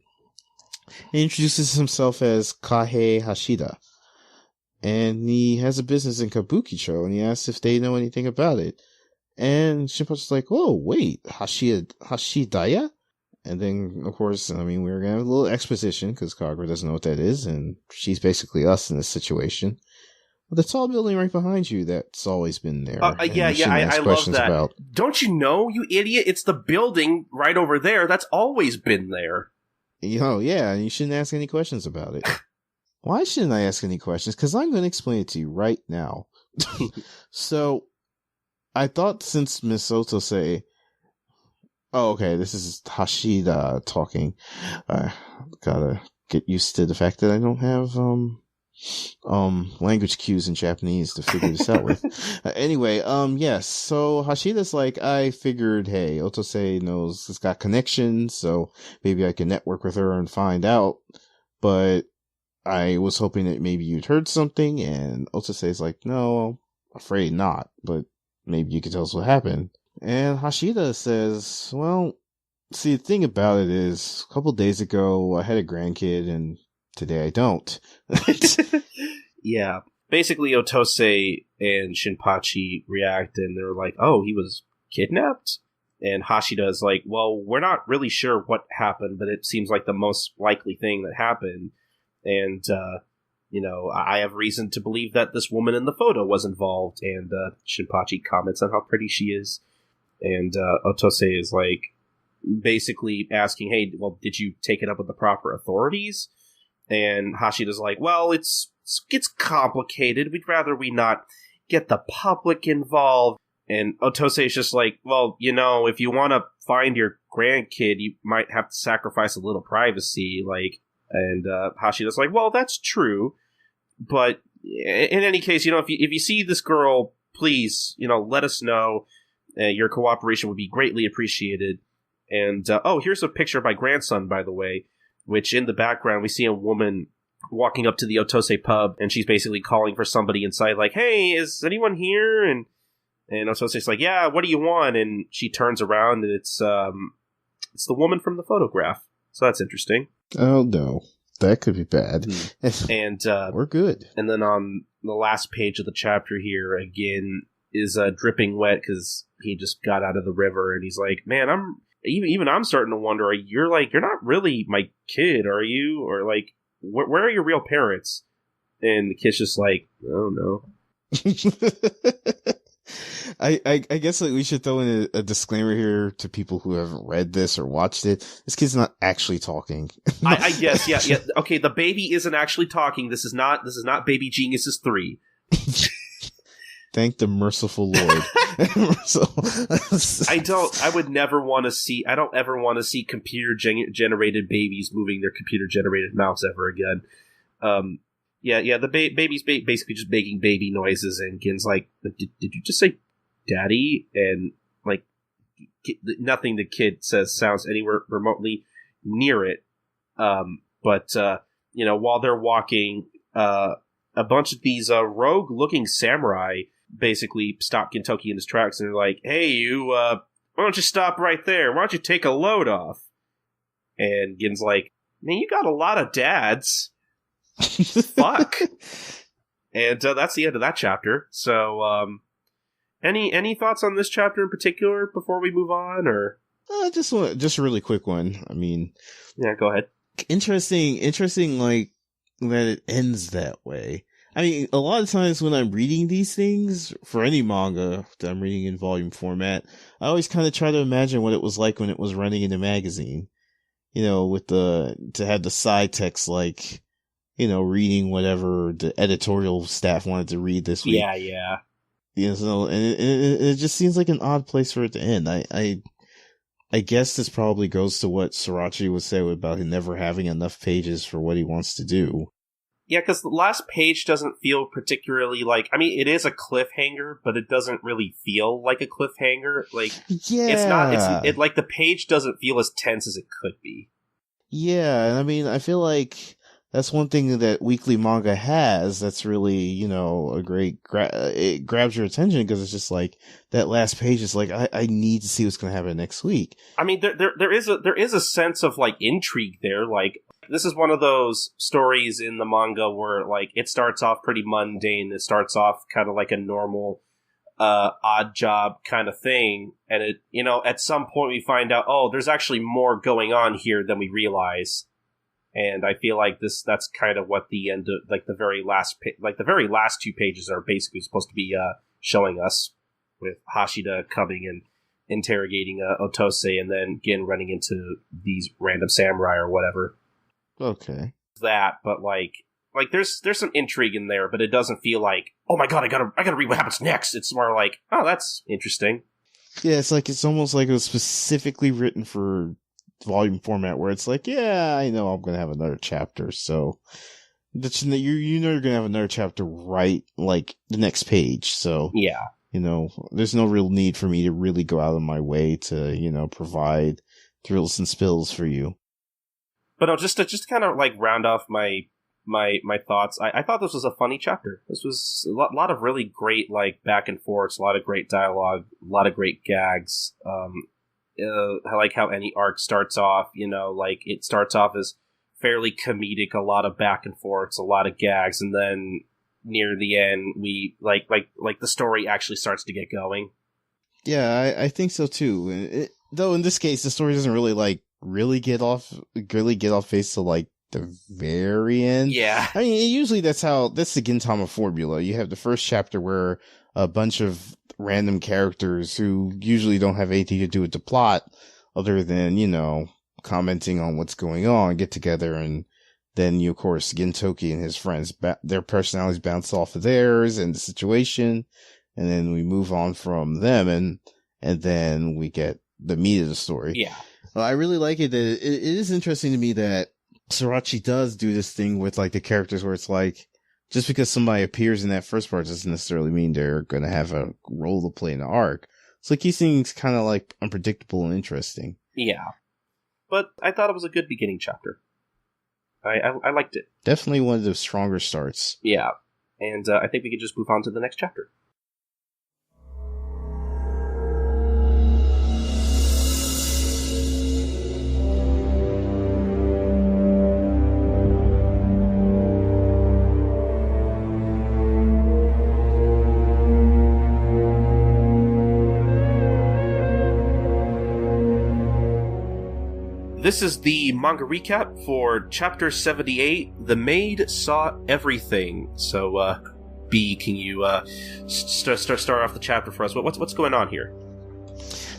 He introduces himself as Kahei Hashida, and he has a business in Kabukicho, and he asks if they know anything about it. And Shinpachi's like, oh, wait, Hashidaya? And then, of course, we're going to have a little exposition, because Kagura doesn't know what that is, and she's basically us in this situation. The tall building right behind you, that's always been there. I love that. About. Don't you know, you idiot? It's the building right over there. That's always been there. Yeah, and you shouldn't ask any questions about it. Why shouldn't I ask any questions? Because I'm going to explain it to you right now. So, I thought since Miss Otose. Oh, okay. This is Hashida talking. Gotta get used to the fact that I don't have language cues in Japanese to figure this out with. Anyway, yes. So Hashida's like, I figured, hey, Otose knows it's got connections, so maybe I can network with her and find out. But I was hoping that maybe you'd heard something, and Otose's like, no, afraid not, but maybe you could tell us what happened. And Hashida says, well, see, the thing about it is, a couple days ago, I had a grandkid, and today I don't. Yeah. Basically, Otose and Shinpachi react, and they're like, oh, he was kidnapped? And Hashida is like, well, we're not really sure what happened, but it seems like the most likely thing that happened. And, I have reason to believe that this woman in the photo was involved. And Shinpachi comments on how pretty she is. And Otose is like, basically asking, hey, well, did you take it up with the proper authorities? And Hashida's like, well, it gets complicated. We'd rather we not get the public involved. And Otose is just like, well, if you want to find your grandkid, you might have to sacrifice a little privacy. And Hashida's like, well, that's true. But in any case, if you see this girl, please, let us know. Your cooperation would be greatly appreciated. And, here's a picture of my grandson, by the way, which in the background, we see a woman walking up to the Otose pub, and she's basically calling for somebody inside, like, hey, is anyone here? And Otose's like, yeah, what do you want? And she turns around, and it's the woman from the photograph. So that's interesting. Oh, no. That could be bad. And we're good. And then on the last page of the chapter here, again, is dripping wet because he just got out of the river, and he's like, man, I'm starting to wonder, you're not really my kid, are you? Or like, where are your real parents? And the kid's just like, oh no. I guess we should throw in a disclaimer here to people who haven't read this or watched it. This kid's not actually talking. I guess, yeah. Okay, the baby isn't actually talking. This is not Baby Geniuses 3. Thank the merciful Lord. I don't ever want to see computer generated babies moving their computer generated mouths ever again. The baby's basically just making baby noises, and Gin's like, did you just say daddy? And like, nothing the kid says sounds anywhere remotely near it. But while they're walking, a bunch of these rogue looking samurai basically stop Gintoki in his tracks, and they're like, hey, you, why don't you stop right there? Why don't you take a load off? And Gin's like, man, you got a lot of dads. Fuck. And that's the end of that chapter. So, any thoughts on this chapter in particular before we move on, or? Just a really quick one. I mean, yeah, go ahead. Interesting, like, that it ends that way. I mean, a lot of times when I'm reading these things, for any manga that I'm reading in volume format, I always kind of try to imagine what it was like when it was running in a magazine. To have the side text, like, reading whatever the editorial staff wanted to read this week. Yeah. So, and it just seems like an odd place for it to end. I guess this probably goes to what Sorachi would say about him never having enough pages for what he wants to do. Yeah, because the last page doesn't feel particularly like... I mean, it is a cliffhanger, but it doesn't really feel like a cliffhanger. Like, yeah. It's not... Like, the page doesn't feel as tense as it could be. Yeah, and I mean, I feel like that's one thing that weekly manga has that's really, a great... it grabs your attention, because it's just like, that last page is like, I need to see what's going to happen next week. I mean, there is a sense of, like, intrigue there, like... This is one of those stories in the manga where, like, it starts off pretty mundane. It starts off kind of like a normal, odd job kind of thing. And it, at some point we find out, oh, there's actually more going on here than we realize. And I feel like that's kind of what the end of, like, the very last two pages are basically supposed to be, showing us, with Hashida coming and interrogating, Otose, and then Gin running into these random samurai or whatever. Okay. That, but like, like there's some intrigue in there, but it doesn't feel like, oh my god, I gotta read what happens next. It's more like, oh, that's interesting. Yeah, it's almost like it was specifically written for volume format, where it's like, yeah, I know I'm gonna have another chapter, so you know you're gonna have another chapter right like the next page. So yeah, there's no real need for me to really go out of my way to provide thrills and spills for you. But no, just to kind of like round off my thoughts, I thought this was a funny chapter. This was a lot of really great like back and forths, a lot of great dialogue, a lot of great gags. I like how any arc starts off. Like it starts off as fairly comedic, a lot of back and forths, a lot of gags, and then near the end, we like the story actually starts to get going. Yeah, I think so too. Though in this case, the story doesn't really get off base to like the very end. Yeah, I mean, usually that's the Gintama formula. You have the first chapter where a bunch of random characters who usually don't have anything to do with the plot other than commenting on what's going on get together, and then of course Gintoki and his friends their personalities bounce off of theirs and the situation, and then we move on from them, and then we get the meat of the story. Yeah. Well, I really like it that it is interesting to me that Sorachi does do this thing with like the characters where it's like, just because somebody appears in that first part doesn't necessarily mean they're going to have a role to play in the arc. So like, he seems kind of like unpredictable and interesting. Yeah. But I thought it was a good beginning chapter. I liked it. Definitely one of the stronger starts. Yeah. And I think we can just move on to the next chapter. This is the manga recap for chapter 78, The Maid Saw Everything. So, B, can you start off the chapter for us? What's going on here?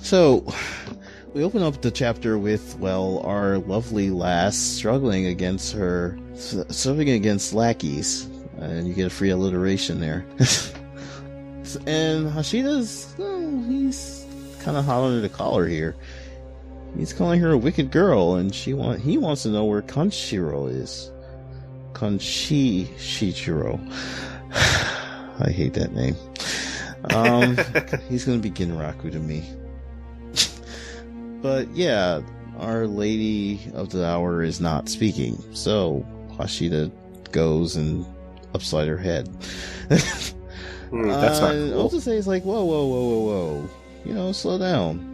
So, we open up the chapter with, our lovely lass struggling against lackeys. And you get a free alliteration there. And Hashida's, he's kind of hot under the collar here. He's calling her a wicked girl, and he wants to know where Kanshiro is. Shichiro. I hate that name. He's going to be Ginraku to me. But yeah, Our Lady of the Hour is not speaking, so Hashida goes and upside her head. That's not cool. I'll just say it's like, whoa. Slow down.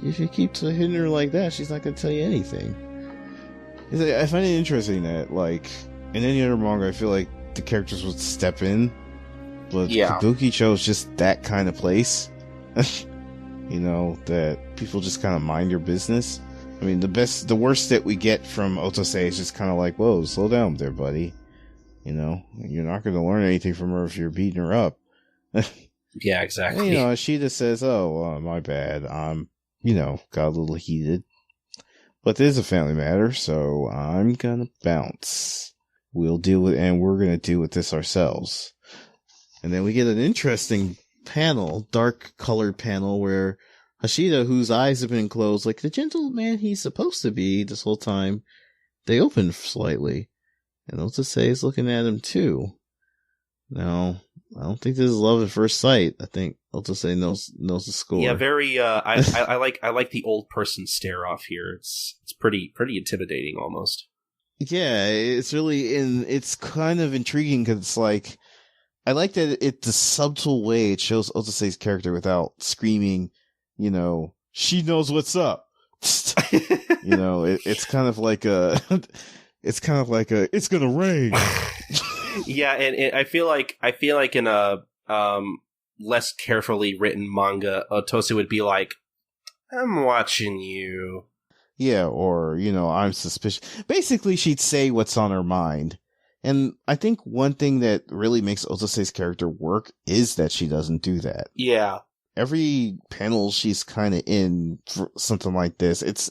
If you keep hitting her like that, she's not going to tell you anything. I find it interesting that, like, in any other manga, I feel like the characters would step in, but Kabukicho is just that kind of place. That people just kind of mind your business. I mean, the worst that we get from Otose is just kind of like, whoa, slow down there, buddy. You're not going to learn anything from her if you're beating her up. Yeah, exactly. And, Ashita says, my bad. Got a little heated. But this is a family matter, so I'm gonna bounce. We're gonna deal with this ourselves. And then we get an interesting panel, dark colored panel, where Hashida, whose eyes have been closed, like the gentleman he's supposed to be this whole time, they open slightly. And Otose is looking at him too. Now, I don't think this is love at first sight. I think Otose knows the score. Yeah, very. I like the old person stare off here. It's pretty intimidating almost. Yeah, it's really it's kind of intriguing because it's like, I like that it's the subtle way it shows Otose's character without screaming. She knows what's up. It's kind of like it's gonna rain. Yeah, and I feel like in a less carefully written manga, Otose would be like, "I'm watching you." Yeah, or I'm suspicious. Basically, she'd say what's on her mind, and I think one thing that really makes Otose's character work is that she doesn't do that. Yeah, every panel she's kind of in for something like this, it's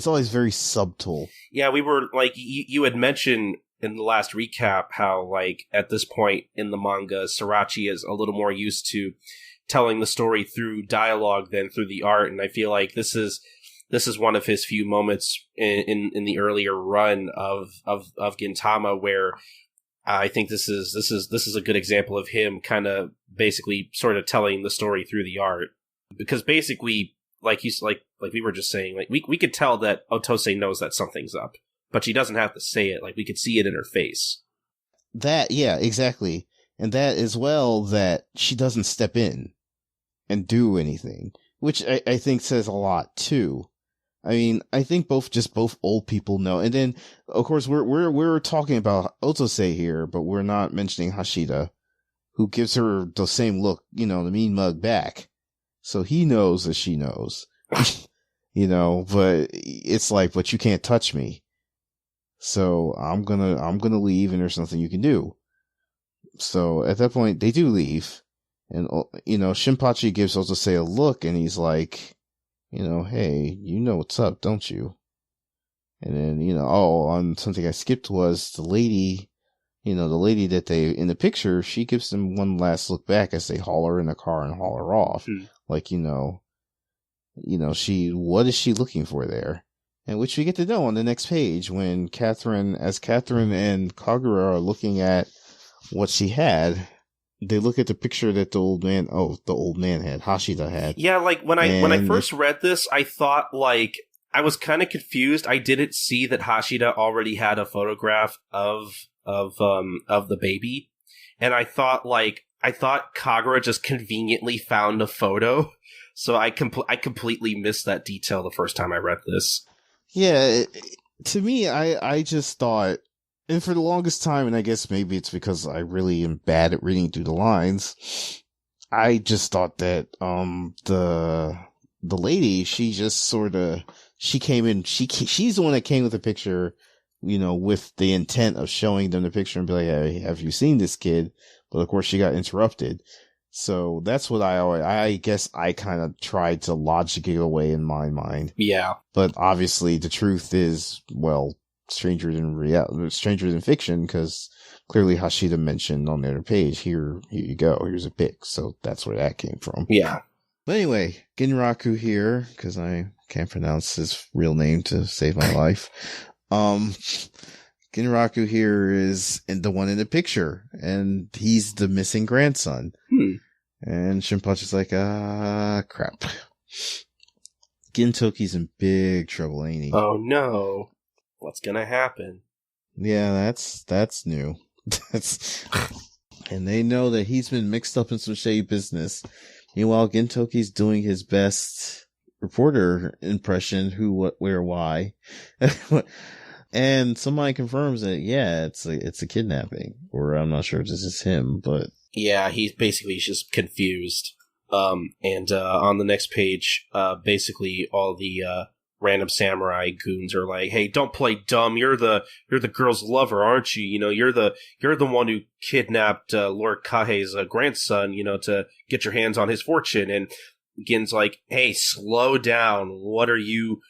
always very subtle. Yeah, we were like you had mentioned in the last recap how, like, at this point in the manga, Sorachi is a little more used to telling the story through dialogue than through the art, and I feel like this is one of his few moments in the earlier run of Gintama where I think this is a good example of him kind of basically sort of telling the story through the art, because basically, like we were just saying, like we could tell that Otose knows that something's up, but she doesn't have to say it. Like, we could see it in her face. That, yeah, exactly. And that as well, that she doesn't step in and do anything, which I think says a lot too. I mean, I think both old people know. And then, of course, we're talking about Otose here, but we're not mentioning Hashida, who gives her the same look, the mean mug back. So he knows that she knows, but it's like, but you can't touch me. So I'm gonna leave, and there's nothing you can do. So at that point, they do leave, and Shinpachi gives Otose a look, and he's like, hey, you know what's up, don't you? And then on something I skipped was the lady that they in the picture. She gives them one last look back as they haul her in the car and haul her off, like what is she looking for there? And which we get to know on the next page when Catherine and Kagura are looking at what she had. They look at the picture that the old man had, Hashida had. Yeah, like when I first read this, I thought, like, I was kind of confused. I didn't see that Hashida already had a photograph of the baby, and I thought Kagura just conveniently found a photo. So I completely missed that detail the first time I read this. Yeah, to me, I just thought, and for the longest time, and I guess maybe it's because I really am bad at reading through the lines, I just thought that the lady, she just sort of, she came in, she's the one that came with the picture, with the intent of showing them the picture and be like, hey, have you seen this kid? But of course she got interrupted. So that's what I guess I kind of tried to logic it away in my mind. Yeah. But obviously the truth is, well, stranger than fiction, because clearly Hashida mentioned on the other page, here you go, here's a pic. So that's where that came from. Yeah. But anyway, Ginraku here, because I can't pronounce his real name to save my life. Ginraku here is the one in the picture, and he's the missing grandson. And Shinpachi's like, crap. Gintoki's in big trouble, ain't he? Oh no. What's gonna happen? Yeah, that's new. And they know that he's been mixed up in some shady business. Meanwhile, Gintoki's doing his best reporter impression, who, what, where, why. And somebody confirms that, yeah, it's a kidnapping. Or I'm not sure if this is him, but... Yeah, he's just confused. And on the next page, basically all the random samurai goons are like, "Hey, don't play dumb. You're the girl's lover, aren't you? You're the one who kidnapped Lord Kahe's grandson. To get your hands on his fortune." And Gin's like, "Hey, slow down. What are you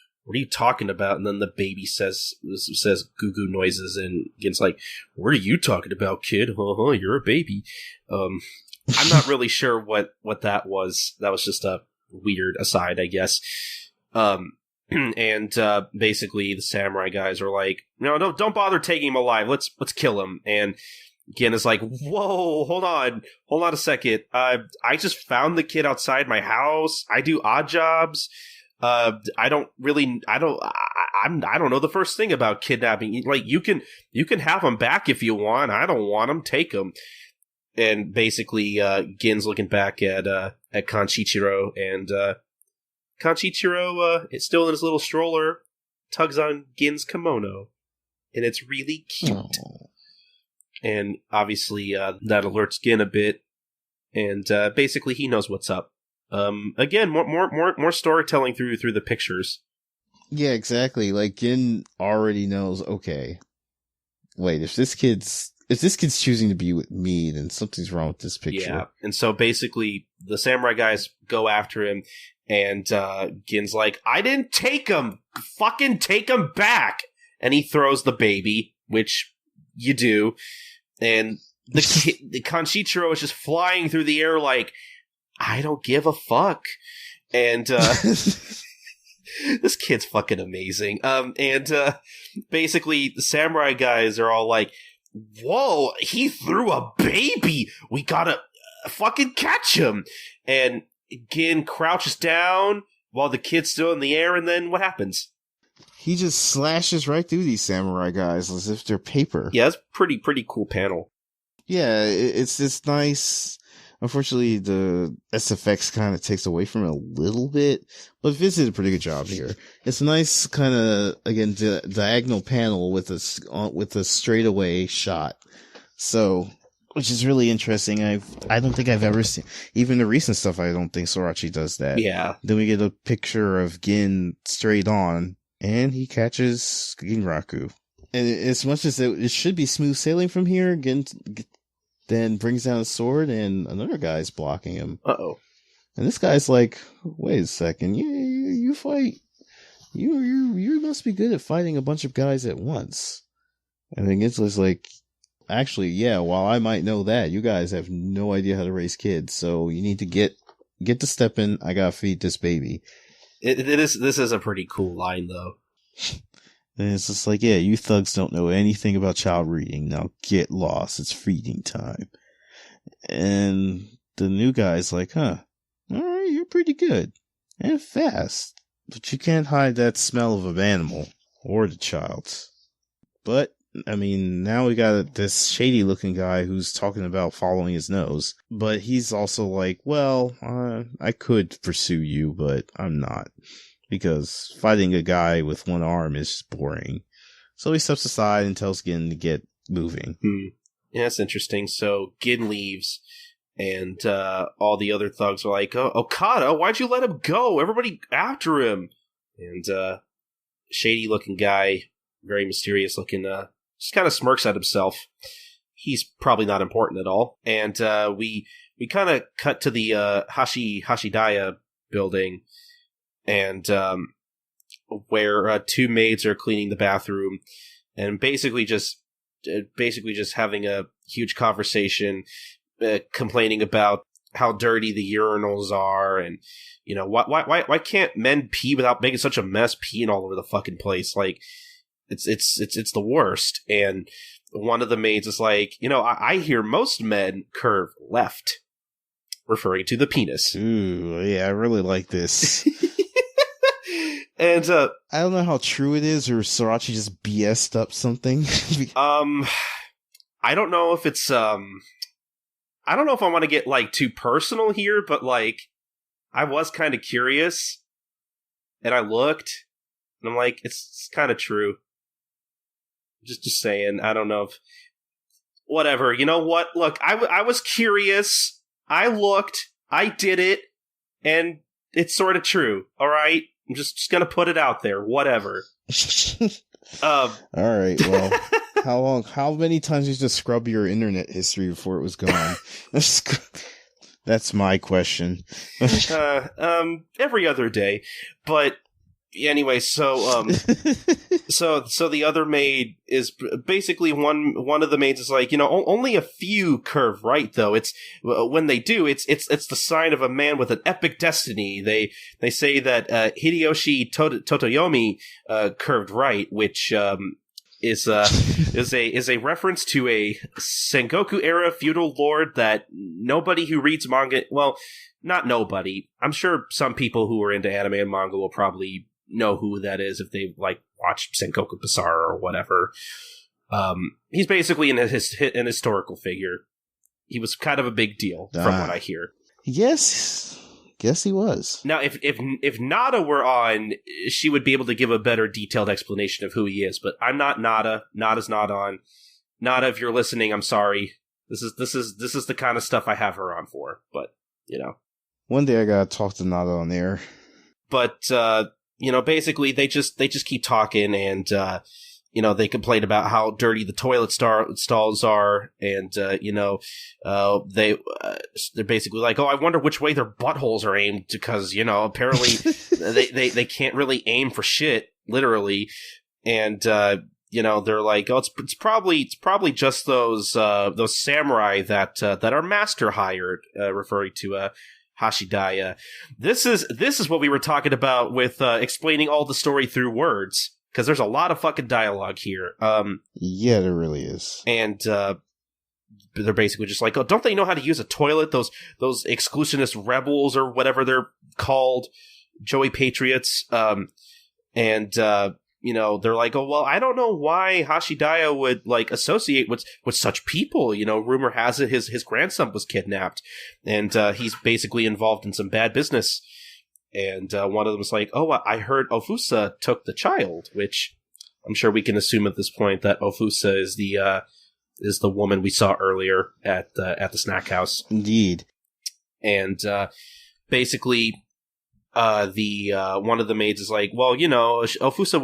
talking about?" And then the baby says goo goo noises, and Gin's like, "What are you talking about, kid? You're a baby." I'm not really sure what that was. That was just a weird aside, I guess. And basically the samurai guys are like, "No, don't bother taking him alive. Let's kill him." And Gin is like, "Whoa, hold on a second. I just found the kid outside my house. I do odd jobs. I don't know the first thing about kidnapping. Like, you can have him back if you want. I don't want him. Take him." And basically, Gin's looking back at Kanchichiro, and Kanchichiro is still in his little stroller, tugs on Gin's kimono, and it's really cute. Aww. And obviously, that alerts Gin a bit, and basically he knows what's up. Again, more storytelling through the pictures. Yeah, exactly. Like, Gin already knows, okay, wait, if this kid's choosing to be with me, then something's wrong with this picture. Yeah, and so basically the samurai guys go after him, and Gin's like, "I didn't take him! Fucking take him back!" And he throws the baby, which you do. And the Kanshitro is just flying through the air like, I don't give a fuck. And this kid's fucking amazing. Basically, the samurai guys are all like, whoa, he threw a baby! We gotta fucking catch him! And Gin crouches down while the kid's still in the air, and then what happens? He just slashes right through these samurai guys as if they're paper. Yeah, it's pretty cool panel. Yeah, it's this nice. Unfortunately, the SFX kind of takes away from it a little bit, but Vince did a pretty good job here. It's a nice kind of, again, diagonal panel with a straightaway shot. So, which is really interesting. I don't think I've ever seen, even the recent stuff, I don't think Sorachi does that. Yeah. Then we get a picture of Gin straight on, and he catches Ginraku. And as much as it should be smooth sailing from here, Gin then brings down a sword, and another guy's blocking him. Uh-oh. And this guy's like, wait a second, you fight, you must be good at fighting a bunch of guys at once. And then Gin's like, actually, yeah, while I might know that, you guys have no idea how to raise kids, so you need to get to stepping. I gotta feed this baby. This is a pretty cool line, though. And it's just like, yeah, you thugs don't know anything about child reading. Now get lost. It's feeding time. And the new guy's like, huh, all right, you're pretty good and fast, but you can't hide that smell of an animal or the child's. But, I mean, now we got this shady looking guy who's talking about following his nose, but he's also like, well, I could pursue you, but I'm not. Because fighting a guy with one arm is just boring. So he steps aside and tells Gin to get moving. Yeah, that's interesting. So Gin leaves, and all the other thugs are like, oh, Okada, why'd you let him go? Everybody after him. And shady-looking guy, very mysterious-looking, just kind of smirks at himself. He's probably not important at all. And we kind of cut to the Hashidaya building, and where two maids are cleaning the bathroom, and basically just having a huge conversation, complaining about how dirty the urinals are, and why can't men pee without making such a mess, peeing all over the fucking place? Like it's the worst. And one of the maids is like, I hear most men curve left, referring to the penis. Ooh, yeah, I really like this. And I don't know how true it is, or Sorachi just BS'd up something. I don't know if it's I don't know if I want to get like too personal here, but like I was kind of curious, and I looked, and I'm like, it's kind of true. Just saying. I don't know if whatever. You know what? Look, I was curious. I looked. I did it, and it's sort of true. All right. I'm just gonna put it out there. Whatever. All right. Well, how many times did you just scrub your internet history before it was gone? That's my question. Every other day. But anyway, so so the other maid is basically one of the maids is like, only a few curve right, though. It's when they do, it's the sign of a man with an epic destiny. They say that Hideyoshi Totoyomi curved right, which is a reference to a Sengoku era feudal lord that nobody who reads manga, well, not nobody. I'm sure some people who are into anime and manga will probably know who that is if they like watch Sengoku Basara or whatever. He's basically an historical figure. He was kind of a big deal from what I hear. Yes he was. Now, if Nada were on, she would be able to give a better detailed explanation of who he is. But I'm not Nada. Nada's not on. Nada, if you're listening, I'm sorry. This is the kind of stuff I have her on for. But one day I gotta talk to Nada on air. But basically they just keep talking, and they complain about how dirty the toilet stalls are, and they're basically like, oh, I wonder which way their buttholes are aimed, because apparently they can't really aim for shit, literally. And they're like, oh, it's probably just those samurai that are master hired, referring to Hashidaya. This is what we were talking about with explaining all the story through words, because there's a lot of fucking dialogue here. Yeah, there really is. And they're basically just like, oh, don't they know how to use a toilet? Those exclusionist rebels or whatever they're called, Joey Patriots. And they're like, oh, well, I don't know why Hashidaya would like associate with such people. Rumor has it his grandson was kidnapped, and he's basically involved in some bad business. And one of them was like, oh, I heard Ofusa took the child, which I'm sure we can assume at this point that Ofusa is the woman we saw earlier at the snack house. Indeed. And basically, the one of the maids is like, well, Ofusa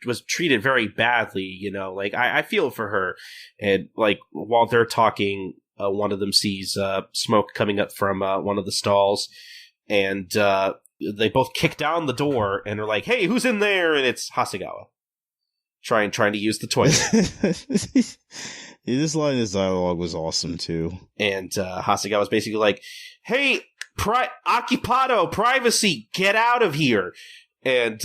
was treated very badly. Like I feel for her. And like while they're talking, one of them sees smoke coming up from one of the stalls, and they both kick down the door and are like, hey, who's in there? And it's Hasegawa trying to use the toilet. This line of dialogue was awesome too. And Hasegawa's basically like, hey, occupado, privacy, get out of here. And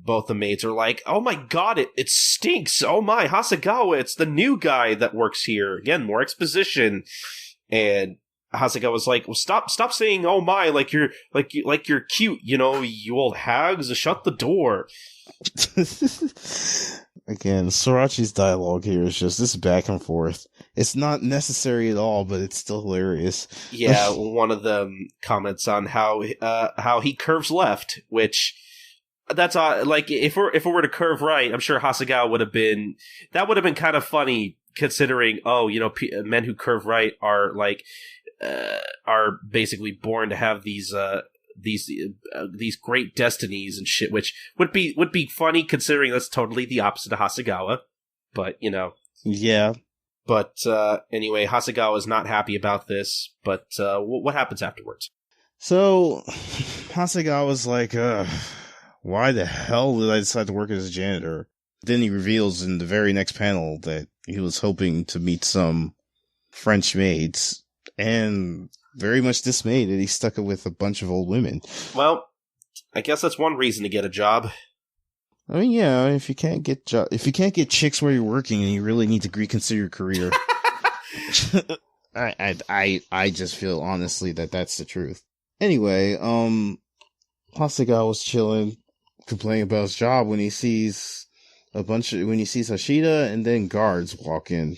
both the maids are like, oh my god, it stinks. Oh my, Hasegawa, it's the new guy that works here. Again, more exposition. And Hasegawa's like, well, stop saying oh my like you're cute, you old hags, shut the door. Again, Sorachi's dialogue here is just this back and forth. It's not necessary at all, but it's still hilarious. Yeah, one of them comments on how he curves left, which that's like if it were to curve right, I'm sure Hasegawa would have been kind of funny, considering men who curve right are like are basically born to have these great destinies and shit, which would be funny considering that's totally the opposite of Hasegawa. But yeah. But anyway, Hasegawa is not happy about this. But what happens afterwards? So Hasegawa's like, why the hell did I decide to work as a janitor? Then he reveals in the very next panel that he was hoping to meet some French maids, and very much dismayed that he's stuck with a bunch of old women. Well, I guess that's one reason to get a job. I mean, yeah, if you can't get chicks where you're working, and you really need to reconsider your career. I just feel honestly that that's the truth. Anyway, Hasegawa was chilling, complaining about his job when he sees Hashida and then guards walk in.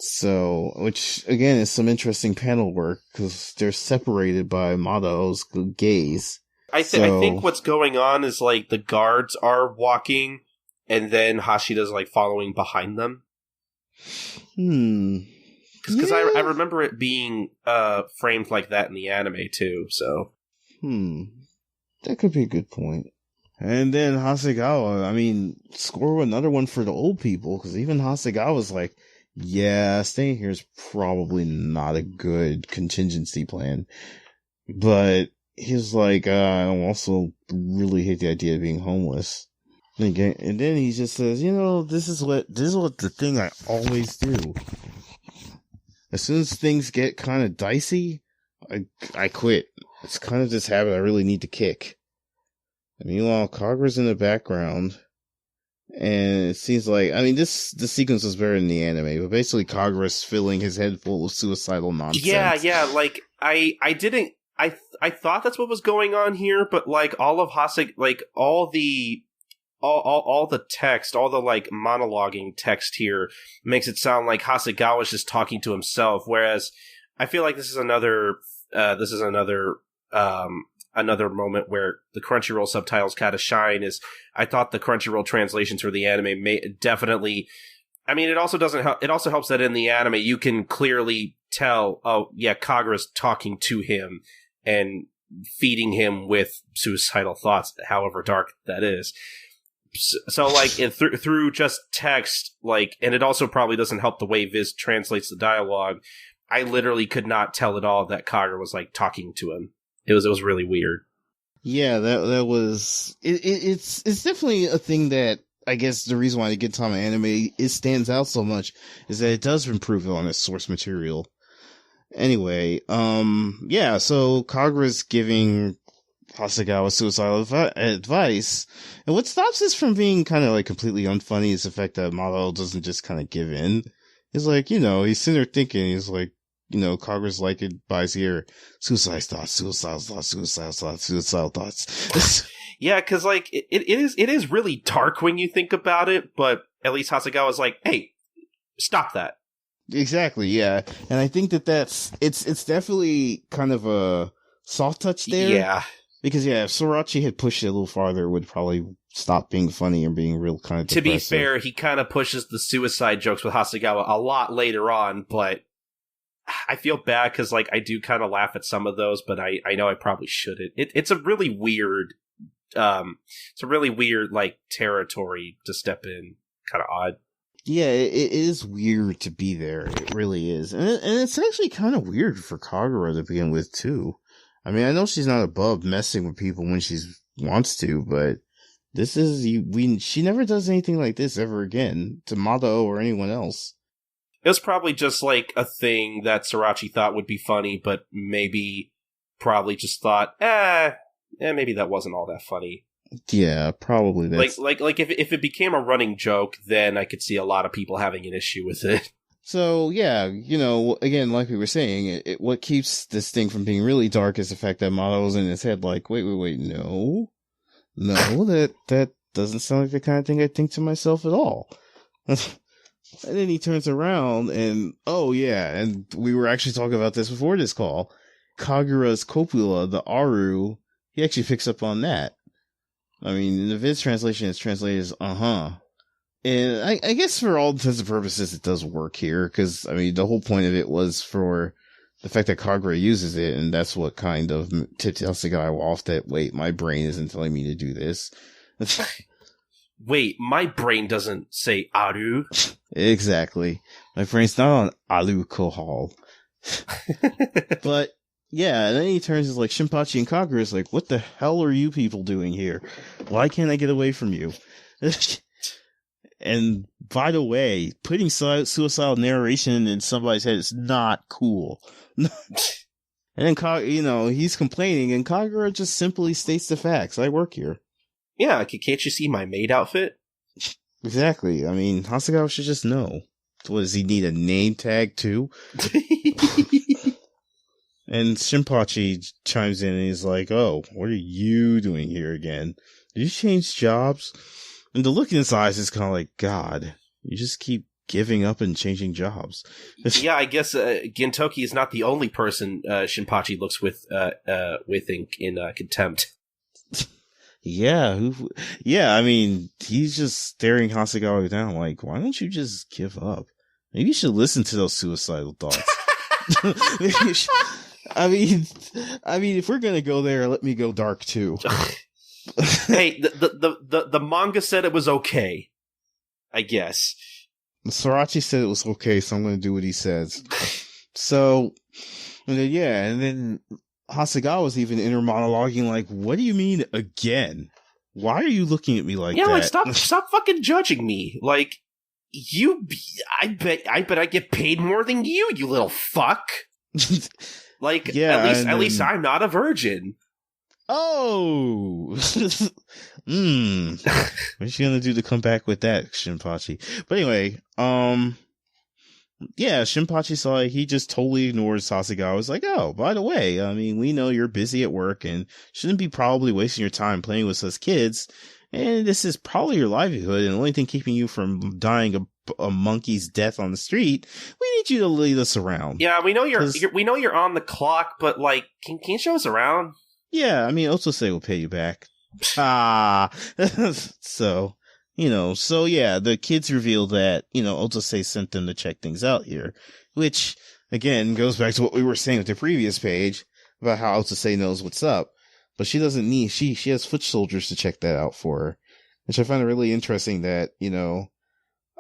So, which again is some interesting panel work because they're separated by Madao's gaze. I think what's going on is like the guards are walking, and then Hashida's like following behind them. Because I remember it being framed like that in the anime too. So, that could be a good point. And then Hasegawa, score another one for the old people, because even Hasegawa's like, yeah, staying here is probably not a good contingency plan. But he's like, I also really hate the idea of being homeless. And then he just says, this is what the thing I always do. As soon as things get kind of dicey, I quit. It's kind of this habit I really need to kick. And meanwhile, Kagura's in the background. And it seems like, the sequence was better in the anime, but basically Kagura's filling his head full of suicidal nonsense. Yeah, like, I thought that's what was going on here, but like, all of all the text, all the like monologuing text here makes it sound like Hasegawa's just talking to himself, whereas I feel like this is another moment where the Crunchyroll subtitles kind of shine. Is I thought the Crunchyroll translations for the anime definitely. It also doesn't help. It also helps that in the anime you can clearly tell. Oh yeah, Kagura's talking to him and feeding him with suicidal thoughts, however dark that is. So like through just text, like, and it also probably doesn't help the way Viz translates the dialogue. I literally could not tell at all that Kagura was like talking to him. It was really weird. Yeah, that was it's definitely a thing that I guess the reason why the Gintama anime stands out so much is that it does improve on its source material. Anyway, yeah, so Kagura's giving Hasegawa suicidal advice, and what stops this from being kind of like completely unfunny is the fact that Madao doesn't just kind of give in. He's like, he's sitting there thinking, he's like, Kagura's like it by his ear, suicide thoughts, suicidal thoughts, suicidal thoughts, suicidal thoughts. Yeah, because like it is really dark when you think about it, but at least Hasegawa's like, hey, stop that. Exactly, yeah, and I think it's definitely kind of a soft touch there. Yeah. Because, yeah, if Sorachi had pushed it a little farther, it would probably stop being funny and being real kind of depressive. To be fair, he kind of pushes the suicide jokes with Hasegawa a lot later on, but I feel bad because, like, I do kind of laugh at some of those, but I know I probably shouldn't. It's a really weird, like, territory to step in. Kind of odd. Yeah, it is weird to be there. It really is. And it's actually kind of weird for Kagura to begin with, too. I mean, I know she's not above messing with people when she wants to, but she never does anything like this ever again to Madao or anyone else. It was probably just like a thing that Sorachi thought would be funny, but probably just thought, maybe that wasn't all that funny. Yeah, probably. Like if it became a running joke, then I could see a lot of people having an issue with it. So, yeah, again, like we were saying, what keeps this thing from being really dark is the fact that Mado's in his head like, wait, no, that doesn't sound like the kind of thing I think to myself at all. And then he turns around and, oh, yeah, and we were actually talking about this before this call. Kagura's copula, the Aru, he actually picks up on that. I mean, in the Viz translation, it's translated as, And I guess for all intents and purposes, it does work here, because, I mean, the whole point of it was for the fact that Kagura uses it, and that's what kind of tipped Hasegawa off that, wait, my brain isn't telling me to do this. Wait, my brain doesn't say Aru. Exactly. My brain's not on alcohol. But, yeah, and then he turns and like, Shinpachi and Kagura is like, what the hell are you people doing here? Why can't I get away from you? And by the way, putting suicidal narration in somebody's head is not cool. And then, he's complaining, and Kagura just simply states the facts. I work here. Yeah, can't you see my maid outfit? Exactly. I mean, Hasegawa should just know. What, does he need a name tag too? And Shinpachi chimes in and he's like, oh, what are you doing here again? Did you change jobs? And the look in his eyes is kind of like, God, you just keep giving up and changing jobs. Yeah, I guess Gintoki is not the only person Shinpachi looks with in contempt. Yeah, I mean, he's just staring Hasegawa down like, why don't you just give up? Maybe you should listen to those suicidal thoughts. I mean, if we're gonna go there, let me go dark too. Hey, the manga said it was okay, I guess. Sorachi said it was okay, so I'm going to do what he says. So, and then Hasegawa's even inner monologuing like, what do you mean again? Why are you looking at me like that? Yeah, like, stop fucking judging me. Like, I bet I get paid more than you little fuck. Like, yeah, at least I'm not a virgin. Oh, what are you gonna do to come back with that, Shinpachi? But anyway, yeah, Shinpachi's like, he just totally ignores Hasegawa. It's like, oh, by the way, I mean, we know you're busy at work and shouldn't be probably wasting your time playing with us kids. And this is probably your livelihood, and the only thing keeping you from dying a monkey's death on the street. We need you to lead us around. Yeah, we know you're on the clock, but like, can you show us around? Yeah, I mean, Otose will pay you back. So, yeah, the kids reveal that, Otose sent them to check things out here, which, again, goes back to what we were saying with the previous page about how Otose knows what's up, but she doesn't need, she has foot soldiers to check that out for her, which I find it really interesting that,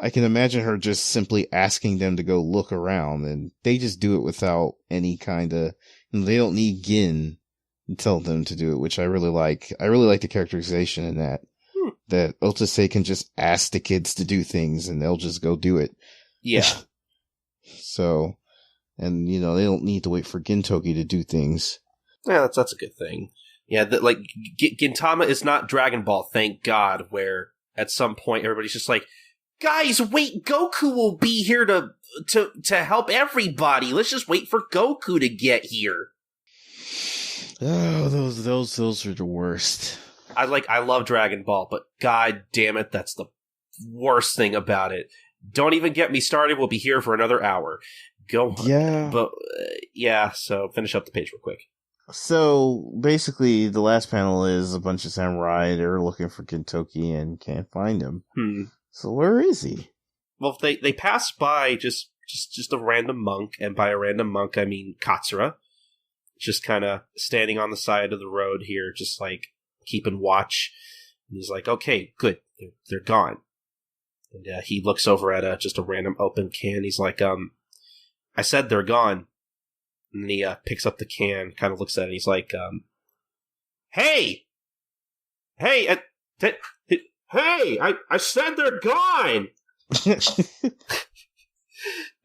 I can imagine her just simply asking them to go look around, and they just do it without any kind of, they don't need Gin tell them to do it, which I really like. I really like the characterization in that. that Otase can just ask the kids to do things and they'll just go do it. Yeah. So, and they don't need to wait for Gintoki to do things. Yeah, that's a good thing. Yeah, Gintama is not Dragon Ball, thank God, where at some point everybody's just like, guys, wait, Goku will be here to help everybody. Let's just wait for Goku to get here. Oh, those are the worst. I love Dragon Ball, but god damn it, that's the worst thing about it. Don't even get me started. We'll be here for another hour. Go on. Yeah. But, so finish up the page real quick. So, basically, the last panel is a bunch of samurai. They're looking for Gintoki and can't find him. So, where is he? Well, they pass by just a random monk, and by a random monk, I mean Katsura. Just kind of standing on the side of the road here, just like keeping watch. And he's like, okay, good. They're gone. And he looks over at just a random open can. He's like, I said they're gone. And then he picks up the can, kind of looks at it, and he's like, hey! Hey! Hey! I said they're gone!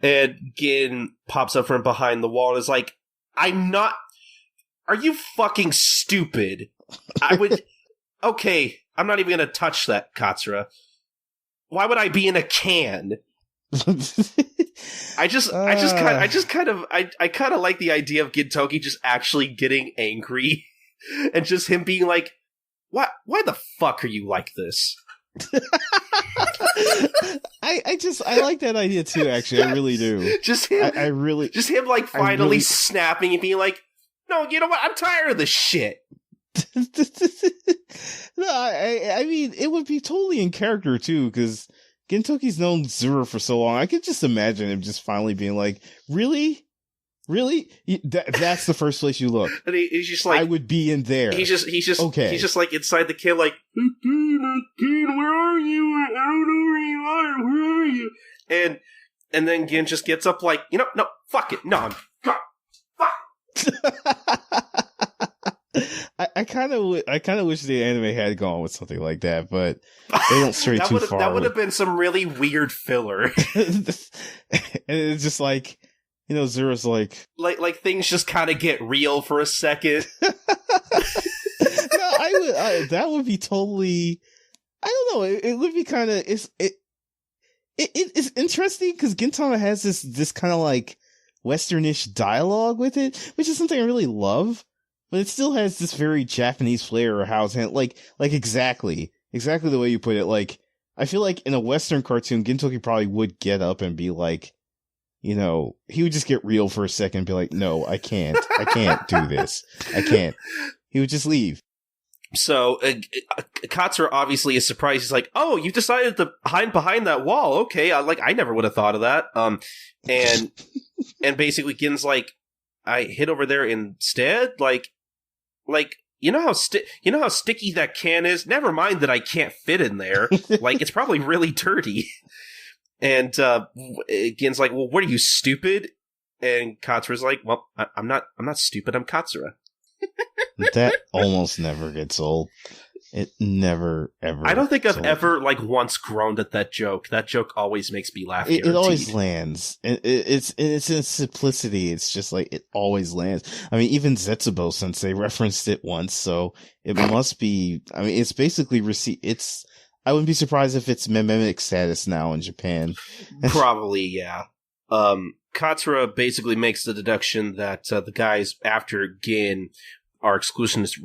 And Gin pops up from behind the wall and is like, I'm not... Are you fucking stupid? I would... Okay, I'm not even gonna touch that, Katsura. Why would I be in a can? I kind of like the idea of Gintoki just actually getting angry and just him being like, why the fuck are you like this? I like that idea too, actually. I really do. Just him like finally snapping and being like, no, you know what? I'm tired of this shit. No, I mean, it would be totally in character too, because Gintoki's known Zero for so long. I could just imagine him just finally being like, really? Really? That's the first place you look. And he's just like, I would be in there. He's just okay. He's just like inside the kid, like, Gin, where are you? I don't know where you are. Where are you? And then Gin just gets up like, no, fuck it. No, fuck. I kind of wish the anime had gone with something like that, but they don't stray too far. That would have been some really weird filler. And it's just like, Zero's like things just kind of get real for a second. No, that would be totally. I don't know. It would be kind of. It's interesting because Gintama has this kind of like Westernish dialogue with it, which is something I really love. But it still has this very Japanese flair, or how it's like exactly the way you put it. Like, I feel like in a Western cartoon, Gintoki probably would get up and be like, he would just get real for a second and be like, no, I can't do this. I can't. He would just leave. So, Katsura obviously is surprised. He's like, oh, you decided to hide behind that wall. Okay. I never would have thought of that. And basically Gin's like, I hid over there instead? Like, you know how sticky that can is? Never mind that I can't fit in there. Like, it's probably really dirty. And Gin's like, well, what are you, stupid? And Katsura's like, well, I'm not stupid, I'm Katsura. That almost never gets old. It never, ever. I don't think I've ever, once groaned at that joke. That joke always makes me laugh. It always lands. It's in simplicity. It's just like, it always lands. I mean, even Zetsubo Sensei referenced it once, so it must be, I mean, it's basically I wouldn't be surprised if it's memic status now in Japan. Probably, yeah. Katsura basically makes the deduction that the guys after Gin are exclusionist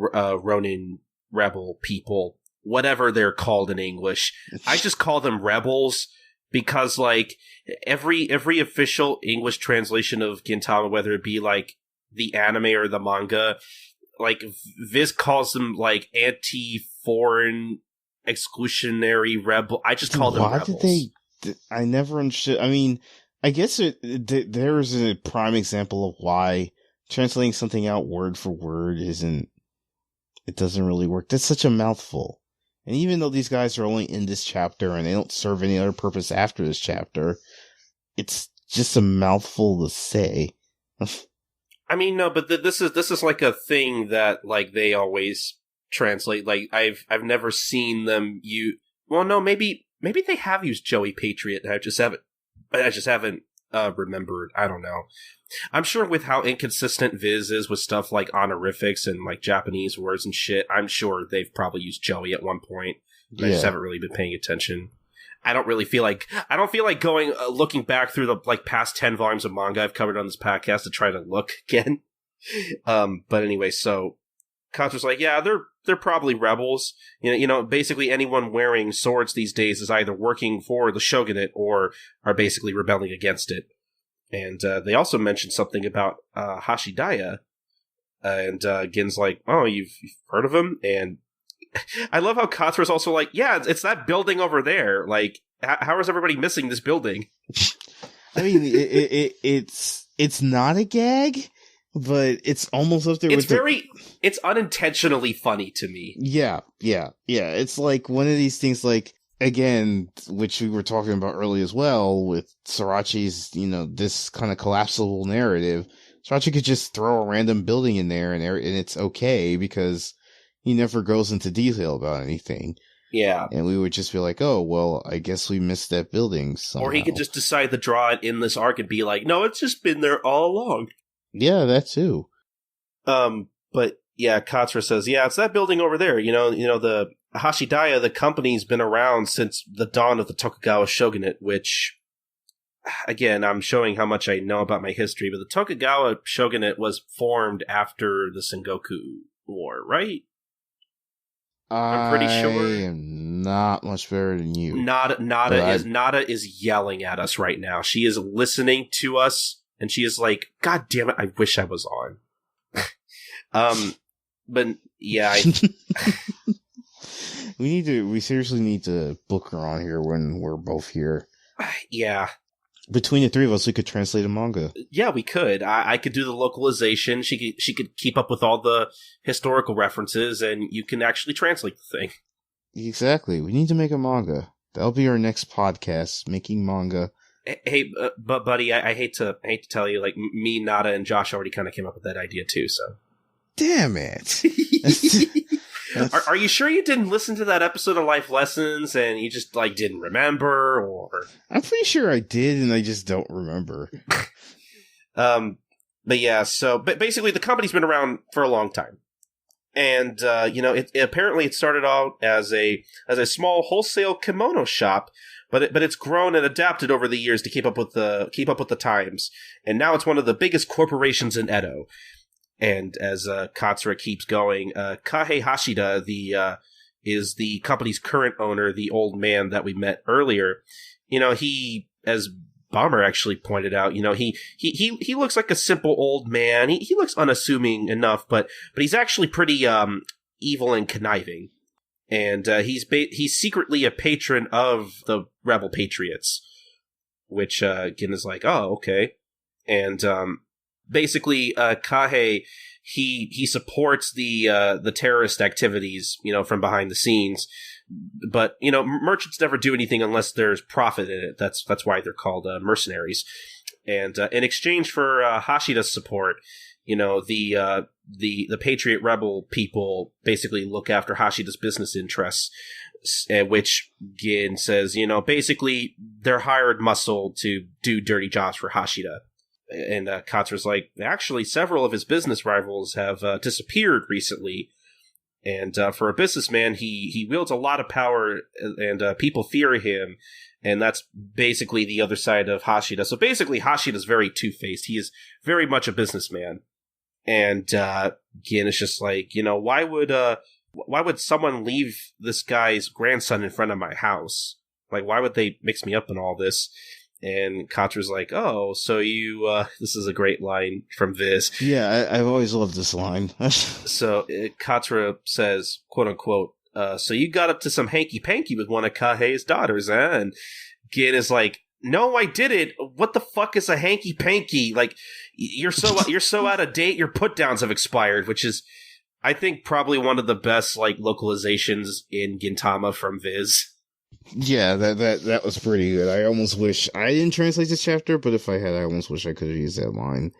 Ronin rebel people, whatever they're called in English. I just call them rebels because, every official English translation of Gintama, whether it be the anime or the manga, Viz calls them anti-foreign exclusionary rebel. I just call them rebels. Why did they? I never understood. I mean, I guess there's a prime example of why translating something out word for word it doesn't really work. That's such a mouthful. And even though these guys are only in this chapter and they don't serve any other purpose after this chapter, it's just a mouthful to say. I mean, no, but this is like a thing that they always translate. Like I've never seen them use. Well, no, maybe they have used Joey Patriot. I just haven't remembered. I don't know. I'm sure with how inconsistent Viz is with stuff like honorifics and like Japanese words and shit, I'm sure they've probably used Joey at one point. I just haven't really been paying attention. I don't feel like going looking back through the like past 10 volumes of manga I've covered on this podcast to try to look again. But anyway, so Katsura's like, yeah, they're probably rebels. You know, basically anyone wearing swords these days is either working for the shogunate or are basically rebelling against it. And they also mentioned something about Hashidaya, and Gin's like, oh, you've heard of him? And I love how Katsura's also like, yeah, it's that building over there. Like, how is everybody missing this building? I mean, it's not a gag, but it's almost up there. It's unintentionally funny to me. Yeah. It's like one of these things, like, again, which we were talking about earlier as well, with Sorachi's, this kind of collapsible narrative. Sorachi could just throw a random building in there and it's okay because he never goes into detail about anything. Yeah. And we would just be like, oh, well, I guess we missed that building somehow. Or he could just decide to draw it in this arc and be like, no, it's just been there all along. Yeah, that too. But yeah, Katsura says, yeah, it's that building over there. The Hashidaya, the company's been around since the dawn of the Tokugawa shogunate, which, again, I'm showing how much I know about my history, but the Tokugawa shogunate was formed after the Sengoku War, right? I'm pretty sure. I am not much better than you. Nada is yelling at us right now. She is listening to us, and she is like, God damn it, I wish I was on. But yeah, we seriously need to book her on here when we're both here. Yeah. Between the three of us, we could translate a manga. Yeah, we could. I could do the localization. She could keep up with all the historical references, and you can actually translate the thing. Exactly. We need to make a manga. That'll be our next podcast, making manga. Hey, but buddy, I hate to tell you, like, me, Nada, and Josh already kind of came up with that idea too. So, damn it. Are you sure you didn't listen to that episode of Life Lessons and you just like didn't remember? Or I'm pretty sure I did, and I just don't remember. But yeah, but basically the company's been around for a long time, and apparently it started out as a small wholesale kimono shop, but it's grown and adapted over the years to keep up with the times, and now it's one of the biggest corporations in Edo. And as Katsura keeps going, Kahei Hashida, is the company's current owner, the old man that we met earlier. He, as Bomber actually pointed out, he looks like a simple old man. He looks unassuming enough, but he's actually pretty evil and conniving. And he's secretly a patron of the rebel patriots, which Gin is like, oh, okay. And basically, Kahei, he supports the terrorist activities, from behind the scenes. But, merchants never do anything unless there's profit in it. That's why they're called mercenaries. And in exchange for Hashida's support, the Patriot Rebel people basically look after Hashida's business interests, which Gin says, basically they're hired muscle to do dirty jobs for Hashida. And Katsura's like, actually, several of his business rivals have disappeared recently. And for a businessman, he wields a lot of power, and people fear him. And that's basically the other side of Hashida. So basically, Hashida's very two-faced. He is very much a businessman. And Gin is just like, why would someone leave this guy's grandson in front of my house? Like, why would they mix me up in all this? And Katsura's like, oh, so you, this is a great line from Viz. Yeah, I've always loved this line. So Katsura says, quote unquote, so you got up to some hanky-panky with one of Kahei's daughters, eh? And Gin is like, no, I didn't. What the fuck is a hanky-panky? Like, you're so out of date, your put-downs have expired, which is, I think, probably one of the best, like, localizations in Gintama from Viz. Yeah, that was pretty good. I almost wish I didn't translate this chapter, but if I had, I almost wish I could have used that line.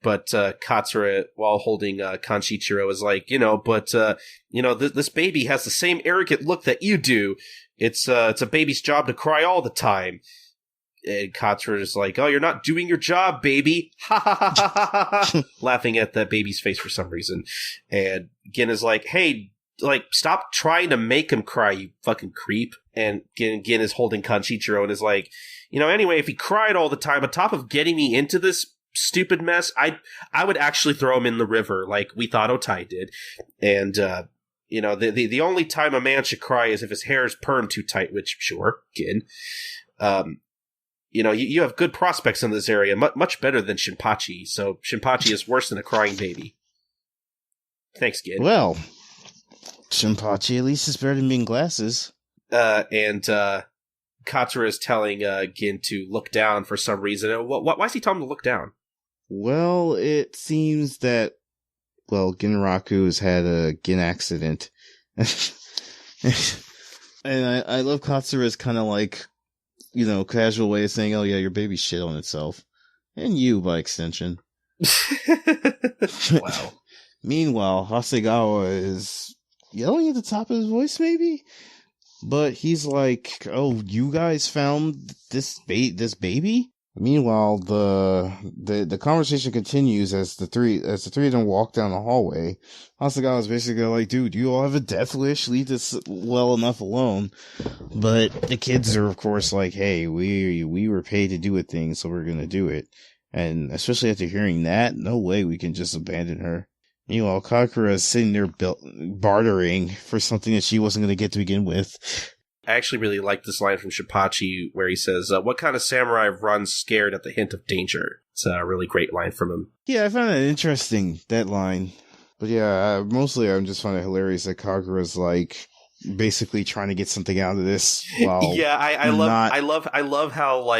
But Katsura, while holding Kanshichiro, is like, this baby has the same arrogant look that you do. It's a baby's job to cry all the time. And Katsura is like, oh, you're not doing your job, baby. Ha ha ha ha ha ha. Laughing at that baby's face for some reason. And Gin is like, hey, stop trying to make him cry, you fucking creep. And Gin is holding Kanshichiro and is like, anyway, if he cried all the time, on top of getting me into this stupid mess, I would actually throw him in the river like we thought Otai did. And, the only time a man should cry is if his hair is permed too tight, which, sure, Gin. You have good prospects in this area, much better than Shinpachi, so Shinpachi is worse than a crying baby. Thanks, Gin. Well, Shinpachi at least is better than being glasses. And Katsura is telling Gin to look down for some reason. Why is he telling him to look down? Well, it seems that, Ginraku has had a Gin accident. And I love Katsura's kind of like, casual way of saying, oh yeah, your baby shit on itself. And you, by extension. Wow. Meanwhile, Hasegawa is yelling at the top of his voice, maybe? But he's like, oh, you guys found this baby? Meanwhile, the conversation continues as the three of them walk down the hallway. Hasegawa is basically like, dude, you all have a death wish? Leave this well enough alone. But the kids are, of course, like, hey, we were paid to do a thing, so we're gonna do it. And especially after hearing that, no way we can just abandon her. Meanwhile, Kakura is sitting there bartering for something that she wasn't gonna get to begin with. I actually really like this line from Shinpachi where he says, what kind of samurai runs scared at the hint of danger? It's a really great line from him. Yeah, I found that interesting, that line. But yeah, mostly I'm just finding it hilarious that Kagura's like basically trying to get something out of this. Yeah, I love how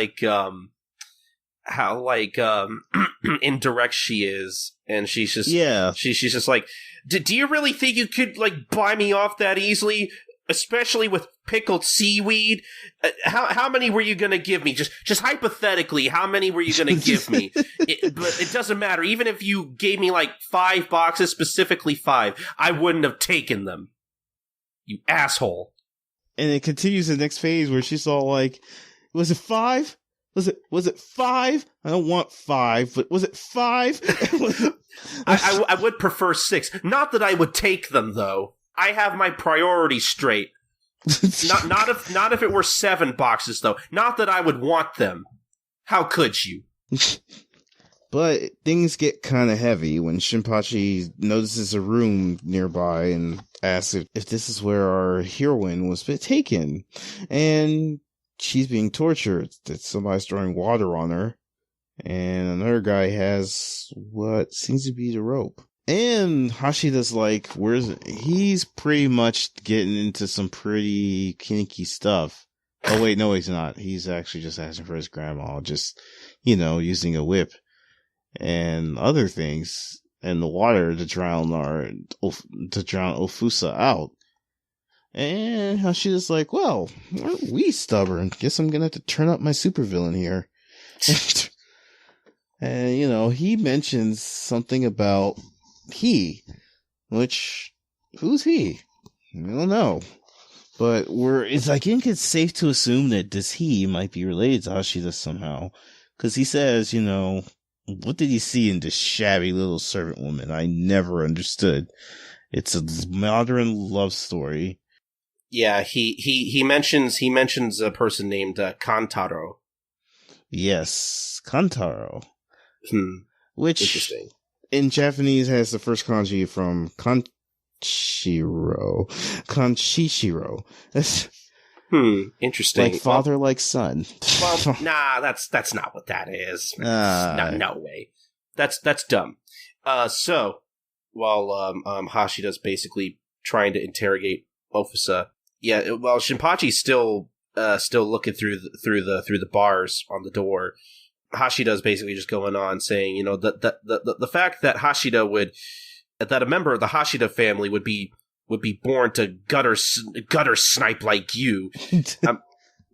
indirect she is, and she's just she's just like, do you really think you could buy me off that easily? Especially with pickled seaweed. How many were you going to give me? Just hypothetically, how many were you going to give me? But it doesn't matter. Even if you gave me 5 boxes, specifically 5, I wouldn't have taken them. You asshole. And it continues the next phase where she's all like, was it 5? Was it 5? I don't want 5, but was it 5? I would prefer 6. Not that I would take them, though. I have my priorities straight. Not if it were 7 boxes, though. Not that I would want them. How could you? But things get kind of heavy when Shinpachi notices a room nearby and asks if this is where our heroine was taken. And she's being tortured. That somebody's throwing water on her. And another guy has what seems to be the rope. And Hashida's like, he's pretty much getting into some pretty kinky stuff. Oh wait, no he's not. He's actually just asking for his grandma, just, using a whip and other things and the water to drown Ofusa out. And Hashida's like, well, aren't we stubborn? Guess I'm gonna have to turn up my supervillain here. And, he mentions something about who's he? I don't know. But I think it's safe to assume that this he might be related to Hashida somehow. Because he says, what did he see in this shabby little servant woman? I never understood. It's a modern love story. Yeah, he mentions a person named Kantaro. Yes, Kantaro. Which interesting. In Japanese has the first kanji from Kanshishiro. Interesting. Like father, like son. Well, nah, that's not what that is. No way. That's dumb. So while Hashida's basically trying to interrogate Ofusa, while Shinpachi's still looking through the bars on the door, Hashida's basically just going on saying, the fact that that a member of the Hashida family would be born to gutter snipe like you.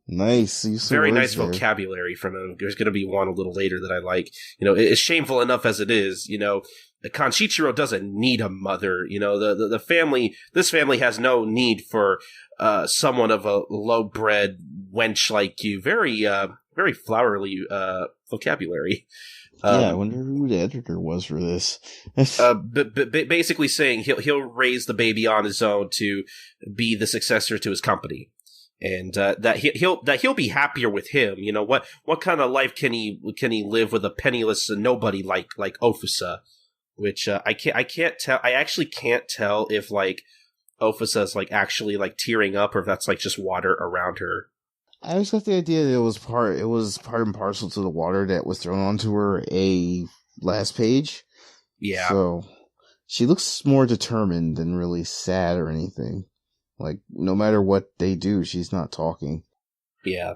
Nice. Very nice vocabulary from him. There's going to be one a little later that I like. It's shameful enough as it is. Kanshichiro doesn't need a mother. The family. This family has no need for someone of a low-bred wench like you. Very, very flowery vocabulary. I wonder who the editor was for this. Basically saying he'll raise the baby on his own to be the successor to his company, and that he'll be happier with him. What kind of life can he live with a penniless nobody like Ofusa? Which I can't tell. I actually can't tell if like Ofusa's like actually like tearing up or if that's like just water around her. I always got the idea that it was part and parcel to the water that was thrown onto her last page. Yeah. So she looks more determined than really sad or anything. Like, no matter what they do, she's not talking. Yeah.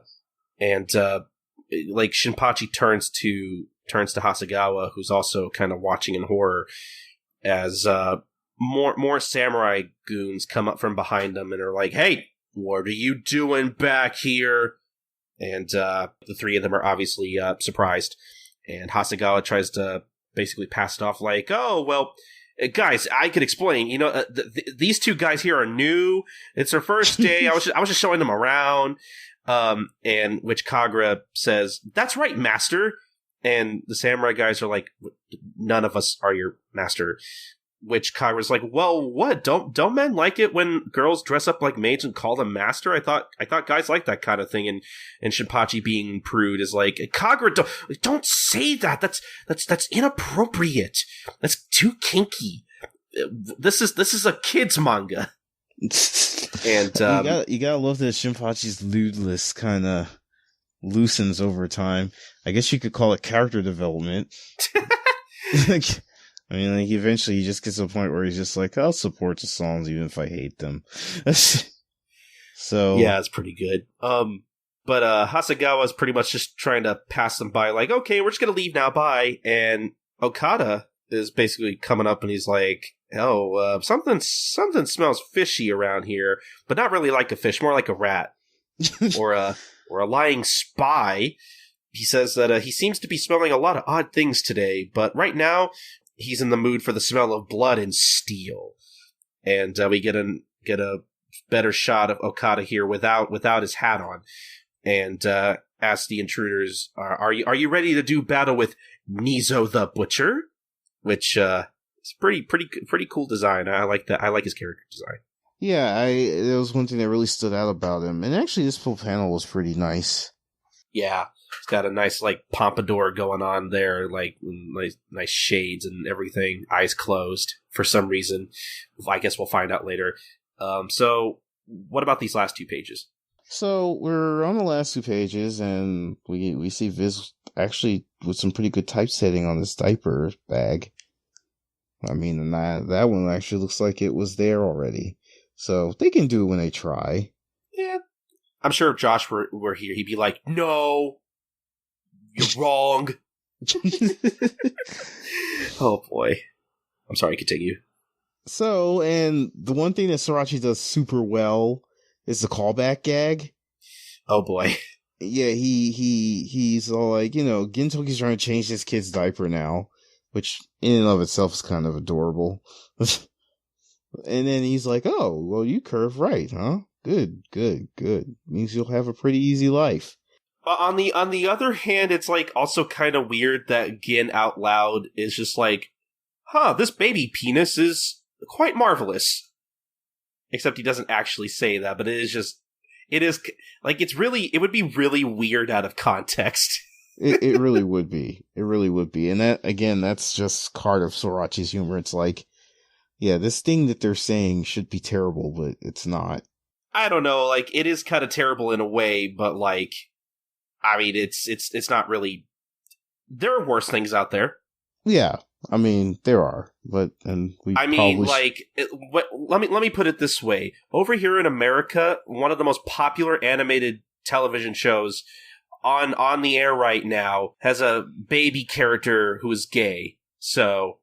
And, like, Shinpachi turns to Hasegawa, who's also kind of watching in horror, as, more samurai goons come up from behind them and are like, "Hey, what are you doing back here?" And the three of them are obviously surprised. And Hasegawa tries to basically pass it off like, "Oh, well, guys, I could explain. These two guys here are new. It's their first day. I was just showing them around." And which Kagura says, "That's right, master." And the samurai guys are like, "None of us are your master." Which Kagura's like, "Well, what? Don't men like it when girls dress up like maids and call them master? I thought guys like that kind of thing." And Shinpachi, being prude, is like, "Kagura, don't say that. That's inappropriate. That's too kinky. This is a kids manga." And you gotta love that Shinpachi's lewd list kind of loosens over time. I guess you could call it character development. Eventually he just gets to a point where he's just like, "I'll support the songs even if I hate them." So yeah, it's pretty good. But Hasegawa is pretty much just trying to pass them by, like, "Okay, we're just gonna leave now, bye." And Okada is basically coming up and he's like, "Oh, something smells fishy around here, but not really like a fish, more like a rat or a lying spy." He says that he seems to be smelling a lot of odd things today, but right now he's in the mood for the smell of blood and steel. And we get a better shot of Okada here without his hat on, and asks the intruders, "Are you ready to do battle with Nizo the Butcher?" Which is pretty cool design. I like that. I like his character design. Yeah, there was one thing that really stood out about him, and actually this full panel was pretty nice. Yeah, it's got a nice like pompadour going on there, like nice shades and everything. Eyes closed for some reason. I guess we'll find out later. So what about these last two pages? So we're on the last two pages, and we see Viz actually with some pretty good typesetting on this diaper bag. I mean, and that one actually looks like it was there already. So they can do it when they try. Yeah. I'm sure if Josh were here, he'd be like, "No, you're wrong." Oh boy. I'm sorry, continue. So, and the one thing that Sorachi does super well is the callback gag. Oh boy. Yeah, he's all like, Gintoki's trying to change this kid's diaper now, which in and of itself is kind of adorable. And then he's like, "Oh, well, you curve right, huh? Good. Means you'll have a pretty easy life." On the other hand, it's like also kind of weird that Gin out loud is just like, "This baby penis is quite marvelous." Except he doesn't actually say that, but it would be really weird out of context. It really would be. It really would be. And that, again, that's just part of Sorachi's humor. It's like, yeah, this thing that they're saying should be terrible, but it's not. I don't know, like, it is kind of terrible in a way, but, like, I mean, it's not really... There are worse things out there. Yeah, I mean, there are, but... let me put it this way. Over here in America, one of the most popular animated television shows on the air right now has a baby character who is gay. So,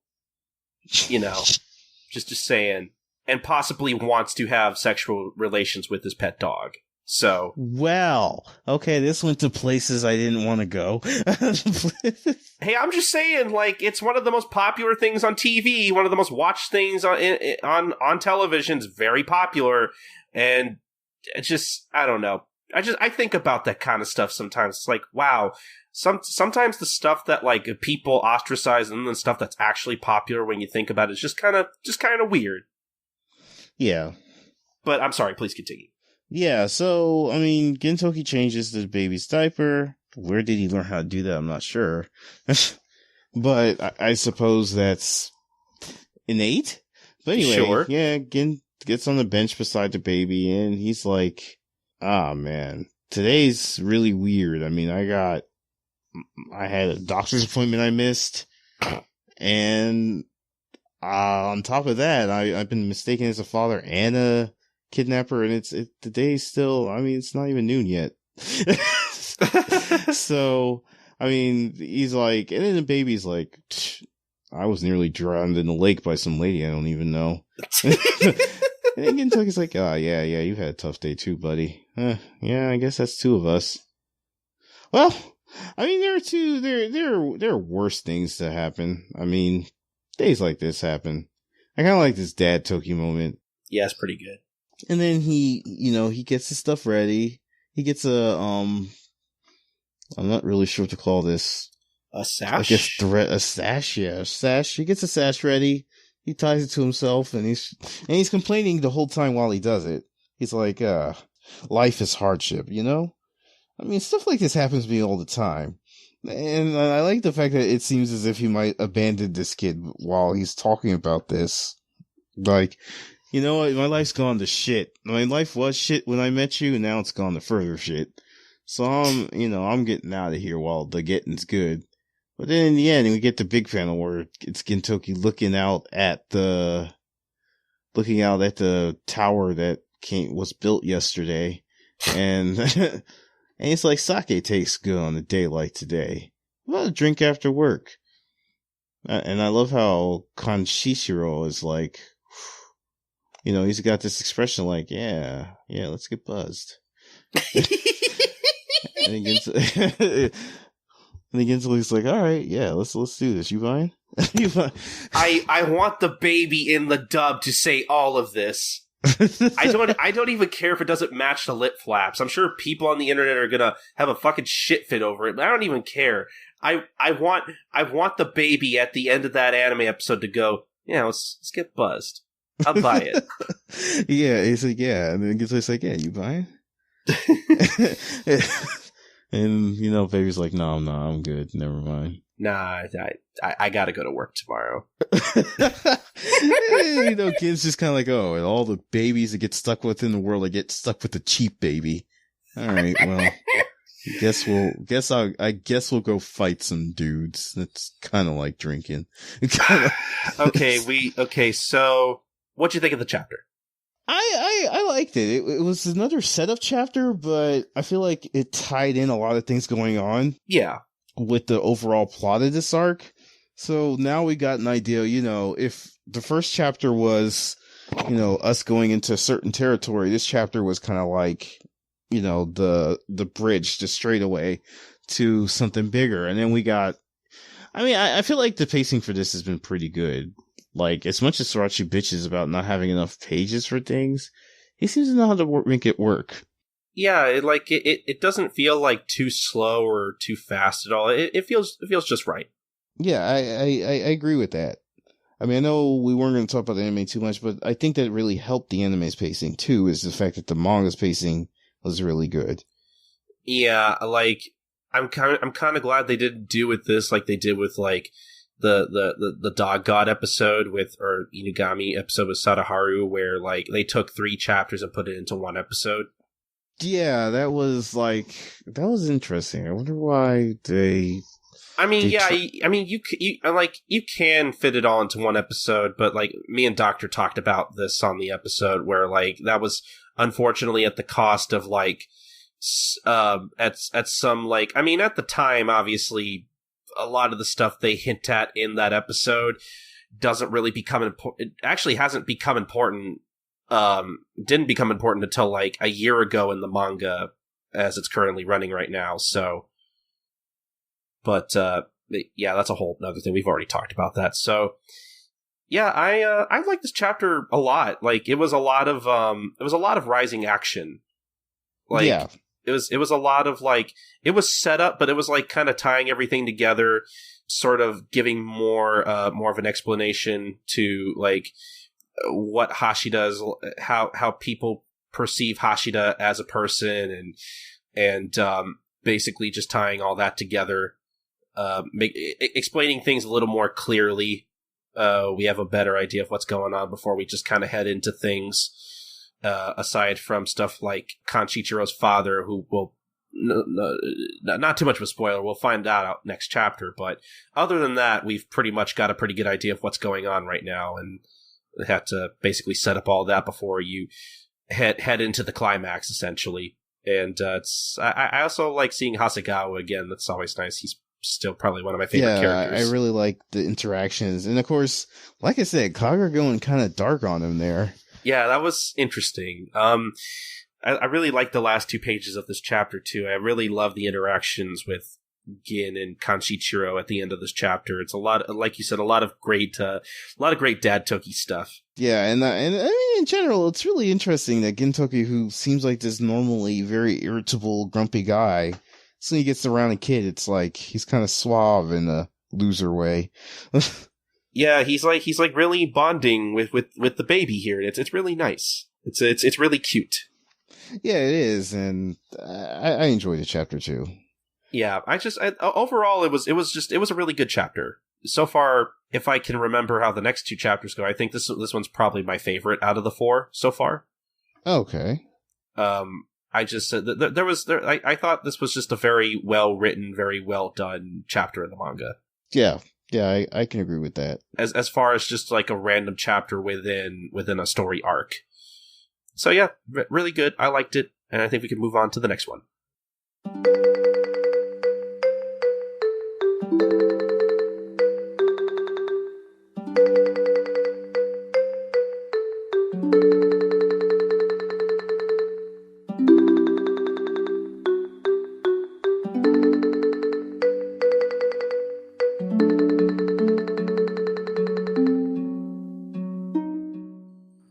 just saying. And possibly wants to have sexual relations with his pet dog. So, well, okay, this went to places I didn't want to go. hey, I'm just saying, like, it's one of the most popular things on TV, one of the most watched things on television. It's very popular, and it's just, I don't know. I think about that kind of stuff sometimes. It's like, wow, sometimes the stuff that, like, people ostracize and then the stuff that's actually popular when you think about it is just kind of weird. Yeah. But I'm sorry, please continue. Yeah, so, I mean, Gintoki changes the baby's diaper. Where did he learn how to do that? I'm not sure. But I suppose that's innate. But anyway, sure. Yeah, Gin gets on the bench beside the baby, and he's like, ah, man, today's really weird. I mean, I had a doctor's appointment I missed, and on top of that, I've been mistaken as a father and a kidnapper, and the day's still, I mean, it's not even noon yet. So, I mean, he's like, and then the baby's like, I was nearly drowned in the lake by some lady I don't even know. And then Gintoki's like, oh, yeah, you've had a tough day too, buddy. Yeah, I guess that's two of us. Well, I mean, there are worse things to happen. I mean, days like this happen. I kind of like this dad Toki moment. Yeah, it's pretty good. And then he gets his stuff ready. He gets I'm not really sure what to call this. A sash? I guess a sash, yeah, a sash. He gets a sash ready. He ties it to himself, and he's complaining the whole time while he does it. He's like, life is hardship, you know? I mean, stuff like this happens to me all the time. And I like the fact that it seems as if he might abandon this kid while he's talking about this. Like, you know what? My life's gone to shit. My life was shit when I met you, and now it's gone to further shit. So I'm getting out of here while the getting's good. But then in the end, we get the big panel where it's Gintoki looking out at the tower that was built yesterday, and and it's like, sake tastes good on a day like today. What a drink after work. And I love how Kanshishiro is like, he's got this expression like, yeah, let's get buzzed. And he gets like, all right, yeah, let's do this. You buying? You buying? I want the baby in the dub to say all of this. I don't even care if it doesn't match the lip flaps. I'm sure people on the internet are gonna have a fucking shit fit over it, but I don't even care. I want the baby at the end of that anime episode to go, yeah, let's get buzzed. I'll buy it. Yeah, he's like, yeah, and then Gintoki's like, yeah, you buying? And baby's like, no, I'm good. Never mind. Nah, I gotta go to work tomorrow. Kids just kind of like, oh, and all the babies that get stuck within the world, they get stuck with the cheap baby. All right, well, I guess we'll go fight some dudes. That's kind of like drinking. Okay. So, what'd you think of the chapter? I liked it. It was another setup chapter, but I feel like it tied in a lot of things going on. Yeah. With the overall plot of this arc. So now we got an idea, if the first chapter was, us going into certain territory, this chapter was kind of like, the bridge, the straightaway to something bigger. And then I feel like the pacing for this has been pretty good. Like, as much as Sorachi bitches about not having enough pages for things, he seems to know how to make it work. Yeah, it doesn't feel like too slow or too fast at all. It feels just right. Yeah, I agree with that. I mean, I know we weren't going to talk about the anime too much, but I think that really helped the anime's pacing too, is the fact that the manga's pacing was really good. Yeah, like I'm kind of glad they didn't do with this like they did with like the Dog God episode or Inugami episode with Sadaharu, where like they took 3 chapters and put it into 1 episode. Yeah, that was interesting. I wonder why they. I mean, you can fit it all into 1 episode, but like me and Doctor talked about this on the episode where like that was unfortunately at the cost of like at some like, I mean, at the time, obviously a lot of the stuff they hint at in that episode doesn't really become important. It actually hasn't become important didn't become important until like a year ago in the manga as it's currently running right now. So, but yeah, that's a whole other thing. We've already talked about that. So, yeah, I like this chapter a lot. Like, it was a lot of rising action. Like, yeah. It was a lot of like, it was set up, but it was like kind of tying everything together, sort of giving more of an explanation to like what Hashida is, how people perceive Hashida as a person, and basically just tying all that together, explaining things a little more clearly. We have a better idea of what's going on before we just kind of head into things. Aside from stuff like Kanchichiro's father, who will not too much of a spoiler, we'll find out next chapter. But other than that, we've pretty much got a pretty good idea of what's going on right now, and we have to basically set up all that before you head into the climax, essentially. And I also like seeing Hasegawa again. That's always nice. He's still probably one of my favorite characters. I really like the interactions, and of course, like I said, Kaga going kind of dark on him there. Yeah, that was interesting. I really like the last 2 pages of this chapter too. I really love the interactions with Gin and Kanchichiro at the end of this chapter. It's a lot, like you said, a lot of great Dad Toki stuff. Yeah, and I mean, in general, it's really interesting that Gintoki, who seems like this normally very irritable, grumpy guy, so he gets around a kid, it's like he's kind of suave in a loser way. Yeah, he's like really bonding with the baby here. It's really nice. It's really cute. Yeah, it is, and I enjoyed the chapter too. Yeah, overall it was a really good chapter so far. If I can remember how the next 2 chapters go, I think this one's probably my favorite out of the 4 so far. Okay. I just I thought this was just a very well written, very well done chapter in the manga. Yeah. Yeah, I can agree with that. As far as just like a random chapter within a story arc. So yeah, really good. I liked it, and I think we can move on to the next one.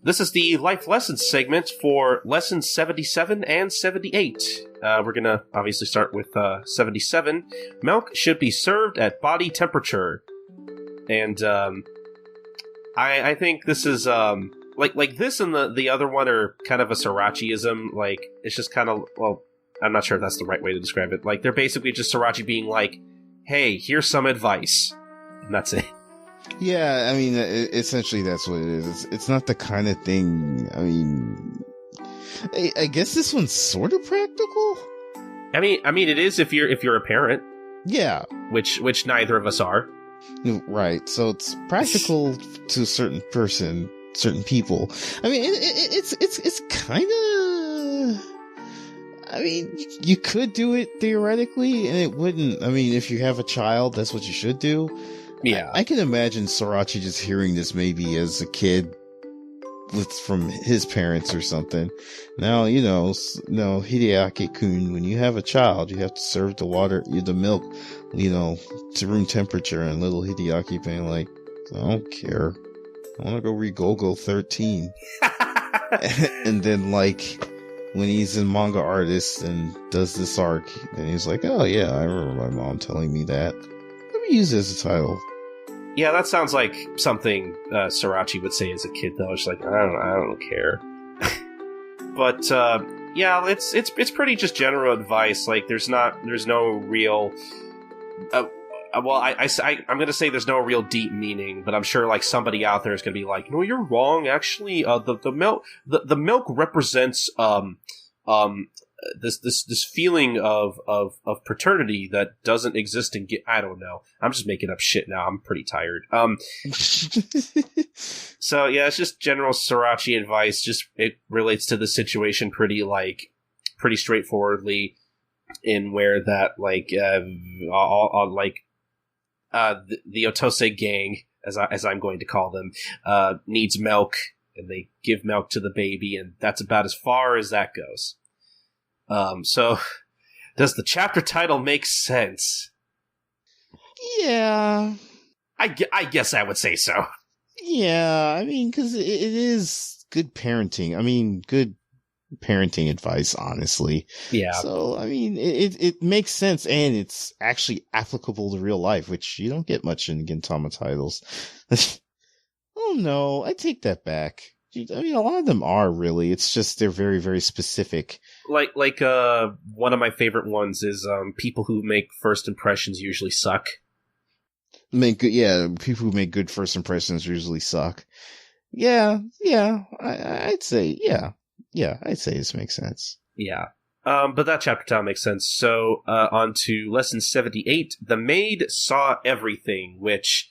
This is the life lessons segment for lessons 77 and 78. We're going to obviously start with 77. Milk should be served at body temperature. And I think this is like this and the other one are kind of a Srirachi-ism. Like, it's just kind of, well, I'm not sure if that's the right way to describe it. Like, they're basically just Srirachi being like, hey, here's some advice. And that's it. Yeah, I mean, essentially that's what it is. It's not the kind of thing, I mean, I guess this one's sort of practical? I mean, it is if you're a parent. Yeah. Which neither of us are. Right, so it's practical to a certain person, certain people. I mean, it's kind of... I mean, you could do it theoretically, and it wouldn't... I mean, if you have a child, that's what you should do. Yeah. I can imagine Srirachi just hearing this maybe as a kid from his parents or something. Now, Hideaki-kun, when you have a child, you have to serve the milk, to room temperature, and little Hideaki being like, I don't care. I want to go read Go-Go 13. And then, like, when he's in Manga Artist and does this arc, and he's like, oh yeah, I remember my mom telling me that. Use it as a title. Yeah, that sounds like something Srirachi would say as a kid, though. It's like, I don't care. But yeah, it's pretty just general advice. Like, there's no real. Well, I'm gonna say there's no real deep meaning, but I'm sure like somebody out there is gonna be like, no, you're wrong. Actually, the milk represents this feeling of paternity that doesn't exist in I don't know. I'm just making up shit now. I'm pretty tired. So yeah, it's just general Srirachi advice. Just it relates to the situation pretty straightforwardly, in where that the Otose gang, as I'm going to call them, needs milk, and they give milk to the baby, and that's about as far as that goes. So, does the chapter title make sense? Yeah. I guess I would say so. Yeah, I mean, because it is good parenting. I mean, good parenting advice, honestly. Yeah. So, I mean, it makes sense, and it's actually applicable to real life, which you don't get much in Gintama titles. Oh no, I take that back. I mean, a lot of them are really. It's just they're very, very specific. Like one of my favorite ones is people who make first impressions usually suck. People who make good first impressions usually suck. I'd say this makes sense. Yeah. But that chapter title makes sense. So, on to lesson 78. The maid saw everything, which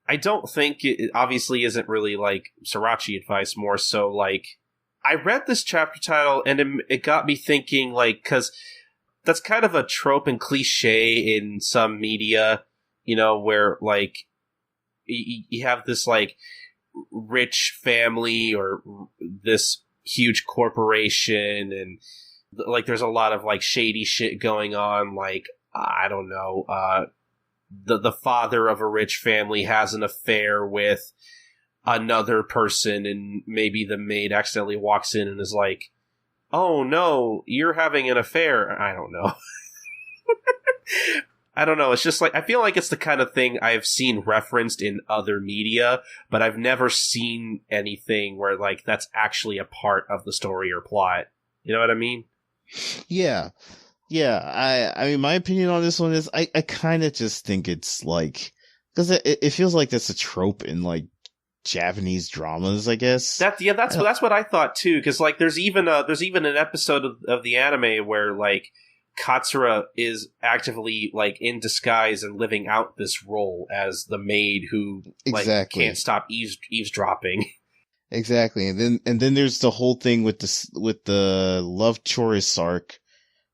I don't think it obviously isn't really like Sorachi advice, more so like I read this chapter title and it got me thinking, like, because that's kind of a trope and cliche in some media, you know, where like you have this like rich family or this huge corporation, and like there's a lot of like shady shit going on, like I don't know, the father of a rich family has an affair with another person, and maybe the maid accidentally walks in and is like, oh no, you're having an affair. I don't know. I don't know. It's just like, I feel like it's the kind of thing I've seen referenced in other media, but I've never seen anything where like that's actually a part of the story or plot. You know what I mean? Yeah. I mean, my opinion on this one is I kind of just think it's like, because it feels like that's a trope in like Japanese dramas, I guess. That's what I thought too. Because like there's even an episode of the anime where like Katsura is actively like in disguise and living out this role as the maid who like can't stop eavesdropping. Exactly, and then there's the whole thing with the love choice arc,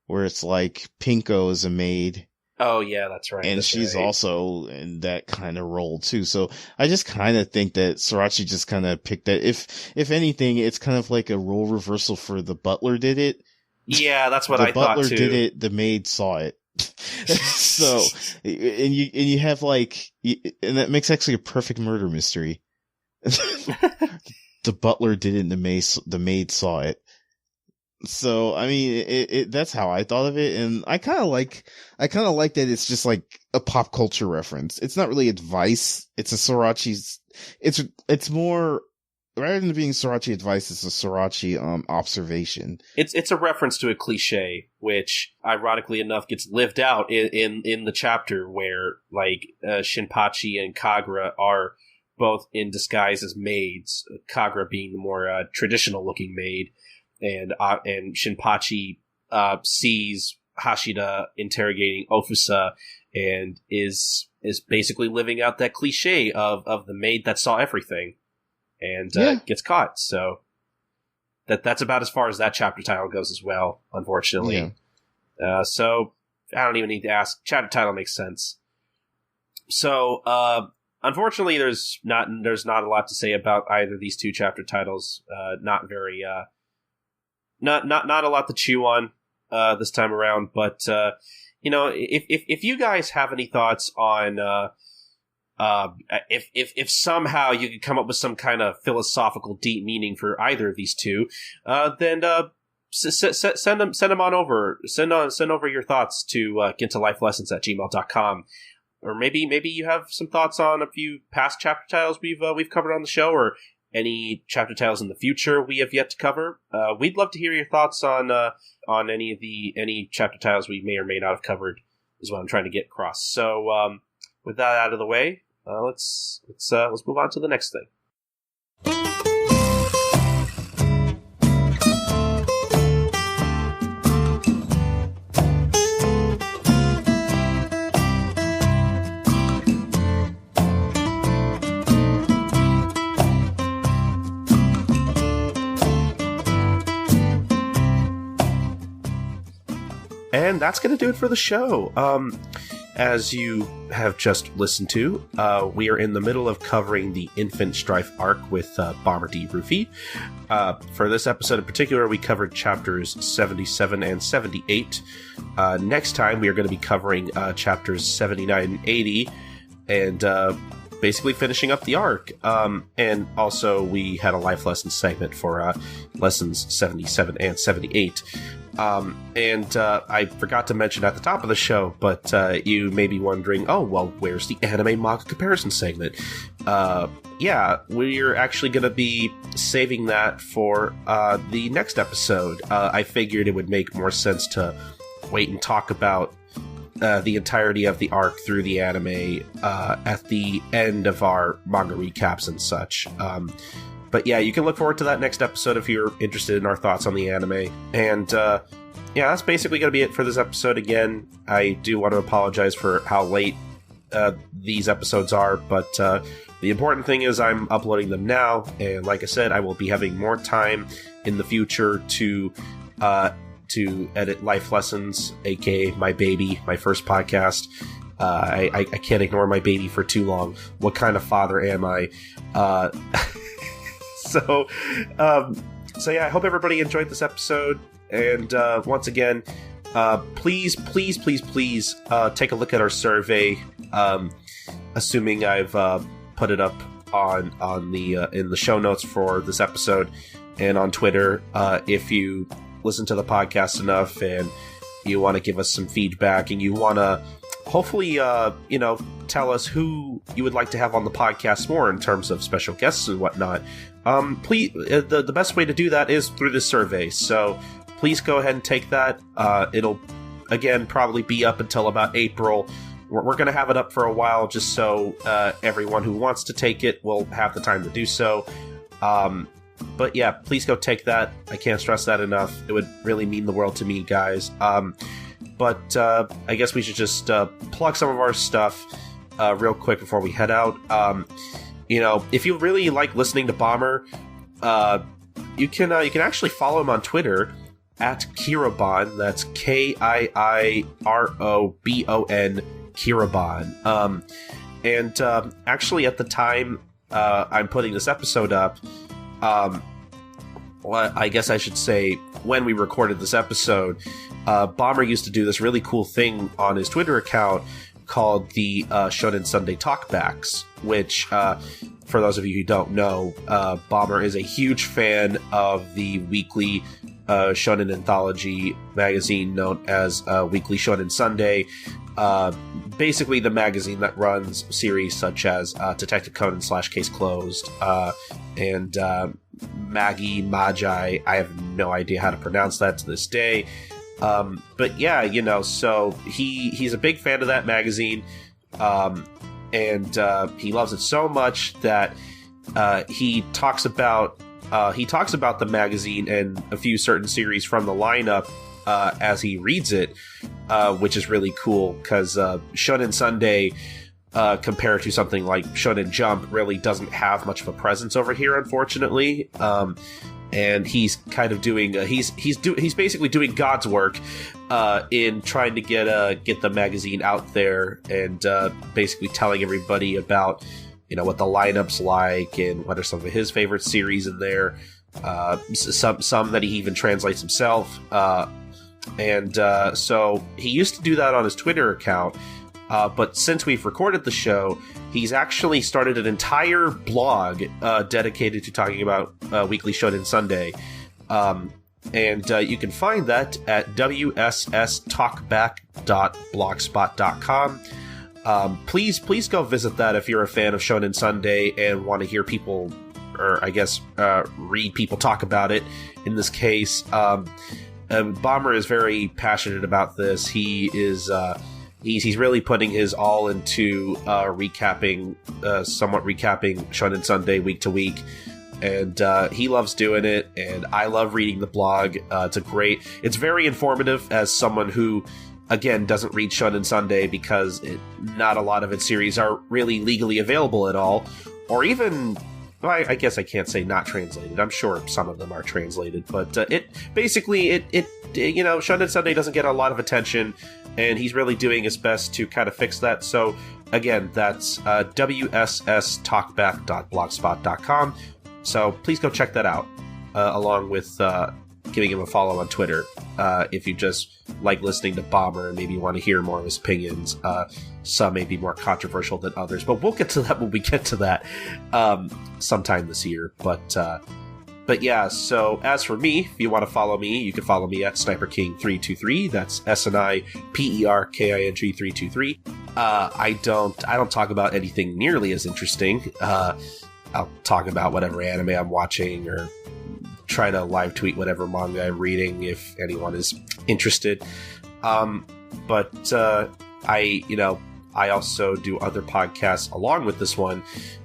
where it's like Pinko is a maid. Oh yeah, that's right. And she's also in that kind of role too. So I just kind of think that Sorachi just kind of picked that. If anything, it's kind of like a role reversal for the butler did it. Yeah, that's what I thought too. The butler did it. The maid saw it. So, and you have like, and that makes actually a perfect murder mystery. The butler did it, and the maid saw it. So, I mean, that's how I thought of it, and I kind of like that it's just like a pop culture reference. It's not really advice. It's a Sorachi's. It's more, rather than being Sorachi advice, it's a Sorachi observation. It's a reference to a cliche, which ironically enough gets lived out in the chapter where like Shinpachi and Kagura are both in disguise as maids. Kagura being the more traditional looking maid. And Shinpachi sees Hashida interrogating Ofusa and is basically living out that cliche of the maid that saw everything and gets caught. So that's about as far as that chapter title goes as well, unfortunately. Yeah. So I don't even need to ask. Chapter title makes sense. So unfortunately, there's not a lot to say about either of these two chapter titles. Not very. Not a lot to chew on this time around, but you know, if you guys have any thoughts on if somehow you could come up with some kind of philosophical deep meaning for either of these two, then send them on over. Send over your thoughts to gintalifelessons@gmail.com. Or maybe you have some thoughts on a few past chapter titles we've covered on the show, or any chapter titles in the future we have yet to cover. We'd love to hear your thoughts on any chapter titles we may or may not have covered, is what I'm trying to get across. So with that out of the way, let's move on to the next thing. And that's going to do it for the show. as you have just listened to, we are in the middle of covering the Infant Strife arc with Bomber D Rufi. For this episode in particular, we covered chapters 77 and 78. Next time, we are going to be covering chapters 79 and 80, and basically finishing up the arc. And also, we had a life lesson segment for lessons 77 and 78. I forgot to mention at the top of the show, but you may be wondering, oh, well, where's the anime manga comparison segment? Yeah, we're actually going to be saving that for the next episode. I figured it would make more sense to wait and talk about the entirety of the arc through the anime at the end of our manga recaps and such. But yeah, you can look forward to that next episode if you're interested in our thoughts on the anime. And yeah, that's basically going to be it for this episode. Again, I do want to apologize for how late these episodes are, but the important thing is I'm uploading them now. And like I said, I will be having more time in the future to edit Life Lessons, aka my baby, my first podcast. I can't ignore my baby for too long. What kind of father am I? So yeah, I hope everybody enjoyed this episode. And once again, please take a look at our survey. Assuming I've put it up on the in the show notes for this episode and on Twitter. If you listen to the podcast enough and you want to give us some feedback and you want to hopefully tell us who you would like to have on the podcast more in terms of special guests and whatnot, please, the best way to do that is through this survey. So please go ahead and take that. It'll again probably be up until about April. We're going to have it up for a while just so everyone who wants to take it will have the time to do so. But yeah, please go take that. I can't stress that enough. It would really mean the world to me, guys. But I guess we should just plug some of our stuff real quick before we head out. If you really like listening to Bomber, you can actually follow him on Twitter at Kirobon. That's Kiirobon, Kirobon. And actually, at the time I'm putting this episode up, well, I guess I should say when we recorded this episode, Bomber used to do this really cool thing on his Twitter account called the Shonen Sunday Talkbacks, which, for those of you who don't know, Bomber is a huge fan of the weekly shonen anthology magazine known as Weekly Shonen Sunday. Basically the magazine that runs series such as Detective Conan / Case Closed, and Magi. I have no idea how to pronounce that to this day. But yeah, so he's a big fan of that magazine, and he loves it so much that he talks about the magazine and a few certain series from the lineup as he reads it, which is really cool because Shonen Sunday, compared to something like Shonen Jump, really doesn't have much of a presence over here, unfortunately. And he's kind of doing he's basically doing God's work in trying to get the magazine out there and basically telling everybody about what the lineup's like and what are some of his favorite series in there. Some that he even translates himself. So he used to do that on his Twitter account. But since we've recorded the show, he's actually started an entire blog dedicated to talking about Weekly Shonen Sunday. And you can find that at wsstalkback.blogspot.com. Please go visit that if you're a fan of Shonen Sunday and want to hear people, or I guess read people talk about it. In this case, Bomber is very passionate about this. He is he's really putting his all into recapping Shonen Sunday week to week. And he loves doing it, and I love reading the blog. It's very informative as someone who, again, doesn't read Shonen Sunday because not a lot of its series are really legally available at all, or even well, I guess I can't say not translated. I'm sure some of them are translated, but it basically you know, Shonen Sunday doesn't get a lot of attention, and he's really doing his best to kind of fix that. So again, that's wsstalkback.blogspot.com. So please go check that out, along with giving him a follow on Twitter if you just like listening to Bomber and maybe want to hear more of his opinions. Some may be more controversial than others, but we'll get to that when we get to that sometime this year. But yeah, so as for me, if you want to follow me, you can follow me at SniperKing323. That's SNIPERKING323. I don't talk about anything nearly as interesting. I'll talk about whatever anime I'm watching or try to live tweet whatever manga I'm reading if anyone is interested. But I also do other podcasts along with this one.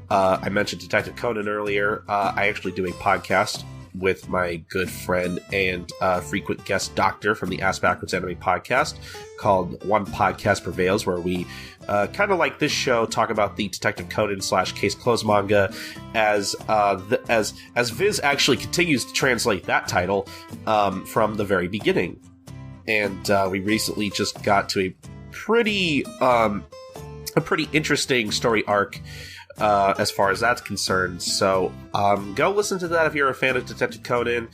I mentioned Detective Conan earlier. I actually do a podcast with my good friend and frequent guest doctor from the Ass Backwards Anime podcast called One Podcast Prevails, where we kind of like this show talk about the Detective Conan / Case Closed manga as Viz actually continues to translate that title from the very beginning. And we recently just got to a pretty interesting story arc as far as that's concerned. So go listen to that if you're a fan of Detective Conan,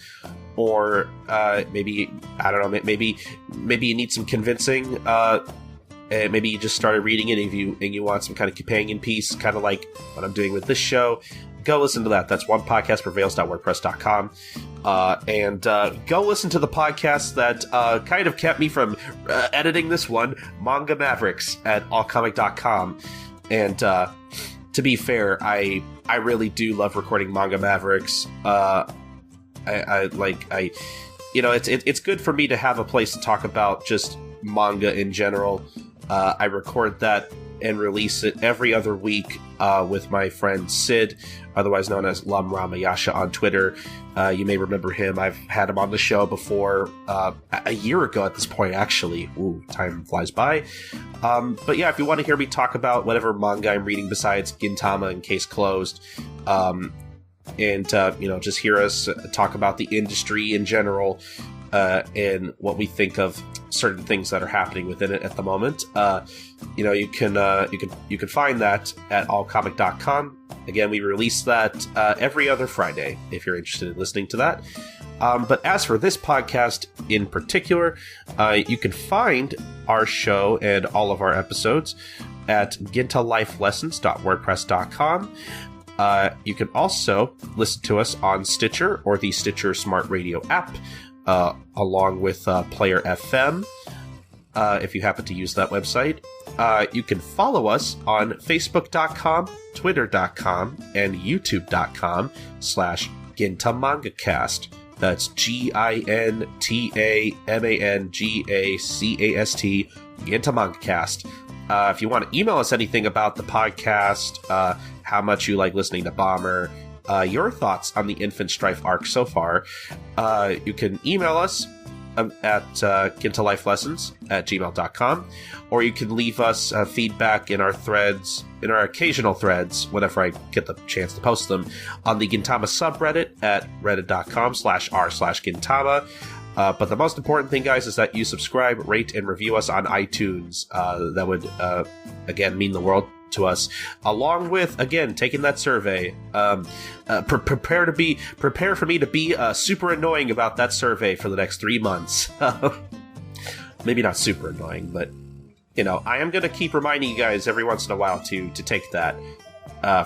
or maybe I don't know, maybe you need some convincing. And maybe you just started reading it and you want some kind of companion piece, kind of like what I'm doing with this show. Go listen to that. That's onepodcastprevails.wordpress.com. And go listen to the podcast that kind of kept me from editing this one, Manga Mavericks at allcomic.com. And to be fair, I really do love recording Manga Mavericks. It's good for me to have a place to talk about just manga in general. I record that and release it every other week with my friend Sid, otherwise known as Lam Ramayasha on Twitter. You may remember him. I've had him on the show before, a year ago at this point, actually. Ooh, time flies by. But yeah, if you want to hear me talk about whatever manga I'm reading besides Gintama and Case Closed, and just hear us talk about the industry in general, and what we think of certain things that are happening within it at the moment, you can find that at allcomic.com. Again, we release that every other Friday if you're interested in listening to that. But as for this podcast in particular, you can find our show and all of our episodes at gintalifelessons.wordpress.com. You can also listen to us on Stitcher or the Stitcher Smart Radio app, along with Player FM, if you happen to use that website. You can follow us on Facebook.com, Twitter.com, and YouTube.com/GintaMangaCast. That's GintaMangacast, GintaMangaCast. If you want to email us anything about the podcast, how much you like listening to Bomber, your thoughts on the Infant Strife arc so far, you can email us at gintalifelessons@gmail.com, or you can leave us feedback in our threads, in our occasional threads, whenever I get the chance to post them, on the Gintama subreddit at reddit.com/r/Gintama. But the most important thing, guys, is that you subscribe, rate, and review us on iTunes. That would, again, mean the world to us, along with, again, taking that survey. Prepare for me to be super annoying about that survey for the next 3 months. Maybe not super annoying, but I am going to keep reminding you guys every once in a while to take that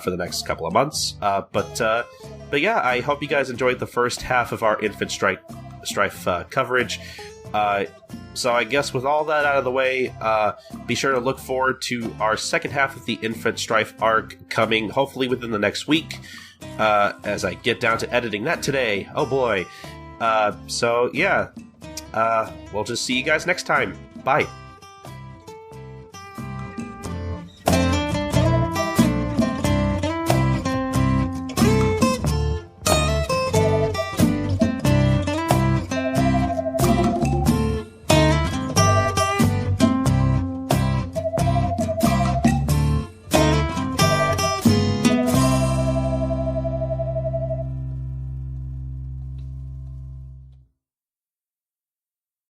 for the next couple of months. But yeah, I hope you guys enjoyed the first half of our Infant Strife coverage. So I guess with all that out of the way, be sure to look forward to our second half of the Infant Strife arc coming hopefully within the next week, as I get down to editing that today. Oh boy. So yeah, we'll just see you guys next time. Bye.